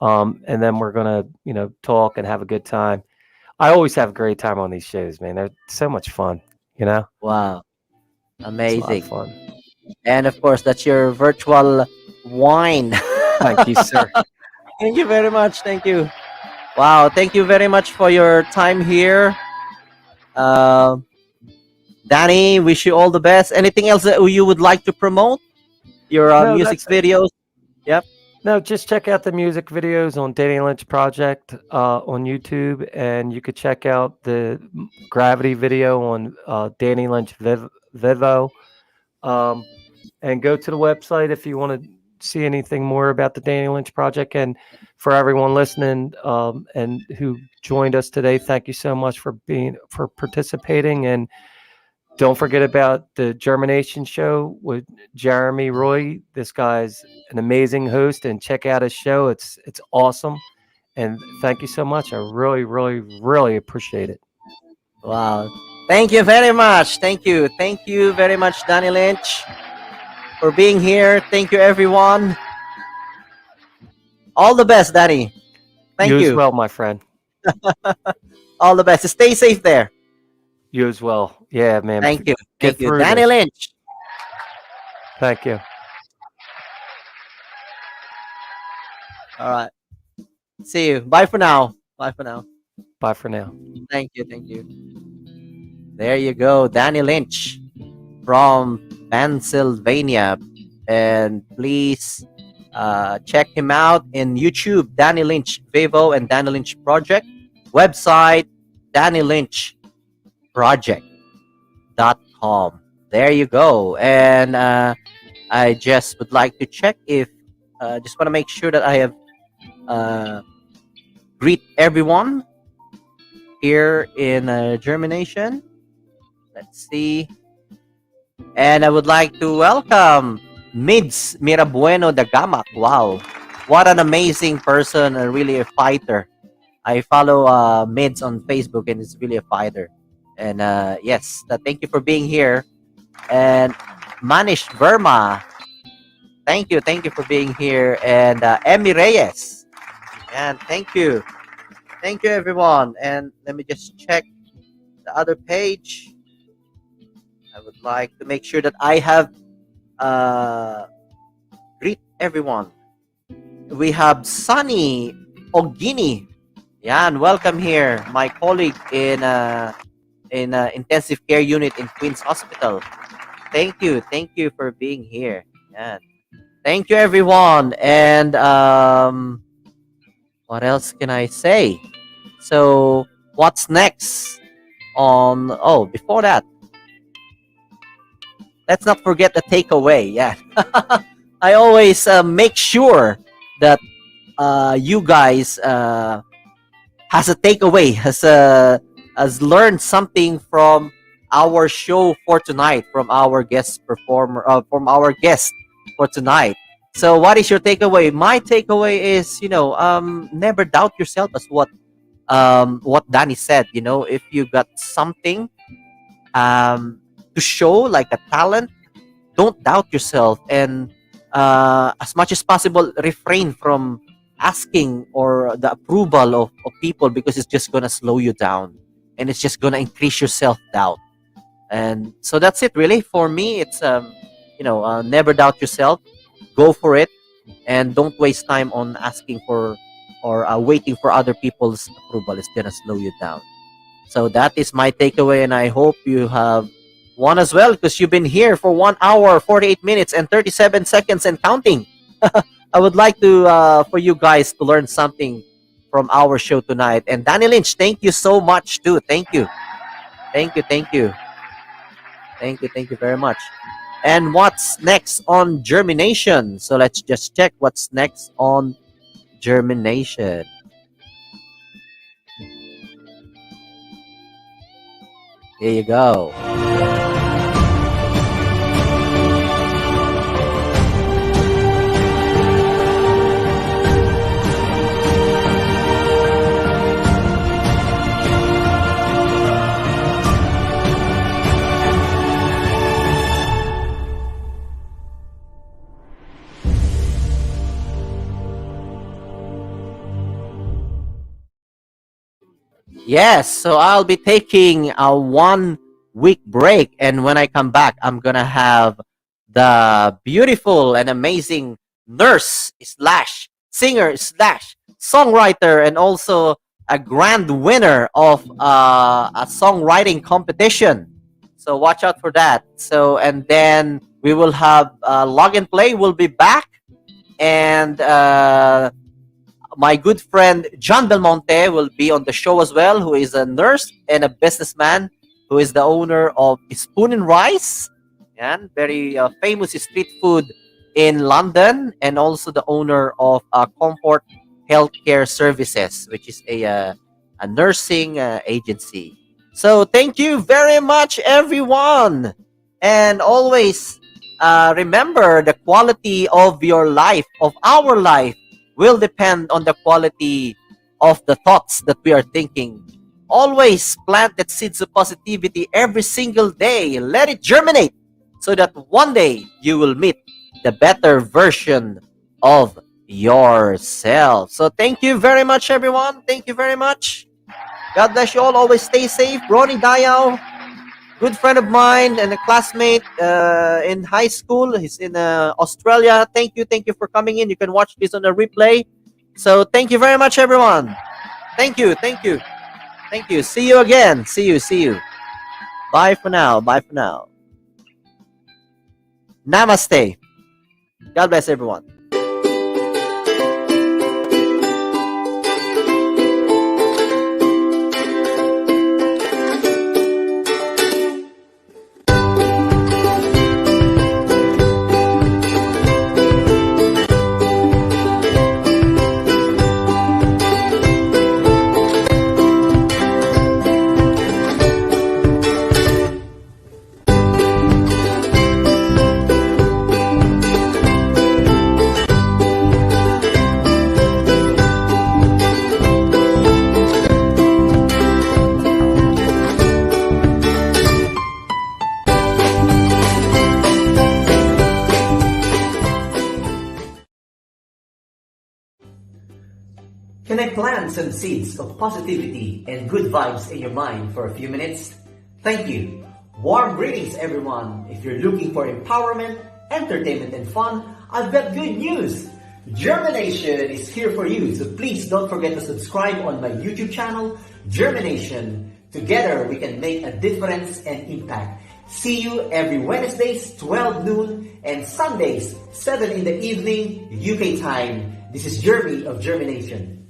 And then we're going to, talk and have a good time. I always have a great time on these shows, man. They're so much fun, Wow, amazing. It's a lot of fun. And of course, that's your virtual wine. Thank you, sir. Thank you very much. Thank you. Wow, thank you very much for your time here. Danny, wish you all the best. Anything else that you would like to promote? Your No, music that's it. videos? Yep. No, just check out the music videos on Danny Lynch Project on YouTube, and you could check out the Gravity video on Danny Lynch Vivo. And go to the website if you want to see anything more about the Danny Lynch Project. And for everyone listening and who joined us today, thank you so much for participating. And don't forget about the JhermiNATION show with Jeremy Roy. This guy's an amazing host, and check out his show. It's awesome. And thank you so much. I really, really, really appreciate it. Wow. Thank you very much. Thank you. Thank you very much, Danny Lynch, for being here. Thank you, everyone. All the best, Danny. Thank You you. as well, my friend. All the best. Stay safe there. You as well. Yeah, man. Thank you. Get Thank you. through Danny this. Lynch. Thank you. All right. See you. Bye for now. Bye for now. Bye for now. Thank you. Thank you. There you go. Danny Lynch. from Pennsylvania. And please check him out in YouTube, Danny Lynch Vivo and Danny Lynch Project. Website, DannyLynchProject.com. There you go. And I just would like to check if, just want to make sure that I have greet everyone here in JhermiNATION. Let's see. And I would like to welcome Mids Mirabueno da Gamak. Wow. What an amazing person and really a fighter. I follow Mids on Facebook and he's really a fighter. And yes, thank you for being here. And Manish Verma, thank you for being here. And Emmy Reyes, and thank you everyone. And let me just check the other page. I would like to make sure that I have greet everyone. We have Sunny Ogini. Yan, welcome here, my colleague in intensive care unit in Queens Hospital. Thank you for being here. Yan. Thank you everyone. And what else can I say? So what's next on, before that, let's not forget the takeaway. Yeah. I always make sure that you guys has a takeaway, has learned something from our show for tonight, from our guest performer, from our guest for tonight. So what is your takeaway? My takeaway is, never doubt yourself, as what Danny said. If you got something to show, like a talent, don't doubt yourself, and as much as possible refrain from asking or the approval of people, because it's just gonna slow you down and it's just gonna increase your self-doubt. And so that's it really for me. It's never doubt yourself, go for it, and don't waste time on asking for or waiting for other people's approval. It's gonna slow you down. So that is my takeaway, and I hope you have one as well, because you've been here for 1 hour, 48 minutes, and 37 seconds and counting. I would like to for you guys to learn something from our show tonight. And Danny Lynch, thank you so much too. Thank you very much. And what's next on JhermiNATION? So let's just check what's next on JhermiNATION. Here you go. Yes, so I'll be taking a 1 week break, and when I come back, I'm gonna have the beautiful and amazing nurse slash singer slash songwriter, and also a grand winner of a songwriting competition. So watch out for that. So, and then we will have Log and Play will be back, and my good friend John Belmonte will be on the show as well, who is a nurse and a businessman, who is the owner of Spoon and Rice, and very famous street food in London, and also the owner of Comfort Healthcare Services, which is a nursing agency. So thank you very much, everyone, and always remember, the quality of your life, of our life, will depend on the quality of the thoughts that we are thinking. Always plant that seeds of positivity every single day. Let it germinate so that one day you will meet the better version of yourself. So thank you very much, everyone. Thank you very much. God bless you all. Always stay safe. Ronnie Dayao, good friend of mine and a classmate in high school. He's in Australia. Thank you for coming in. You can watch this on a replay. So thank you very much, everyone. Thank you. See you again. See you. Bye for now. Namaste. God bless everyone. Can I plant some seeds of positivity and good vibes in your mind for a few minutes? Thank you. Warm greetings, everyone. If you're looking for empowerment, entertainment, and fun, I've got good news. JhermiNATION is here for you, so please don't forget to subscribe on my YouTube channel, JhermiNATION. Together, we can make a difference and impact. See you every Wednesdays, 12 noon, and Sundays, 7 in the evening, UK time. This is Jeremy of JhermiNATION.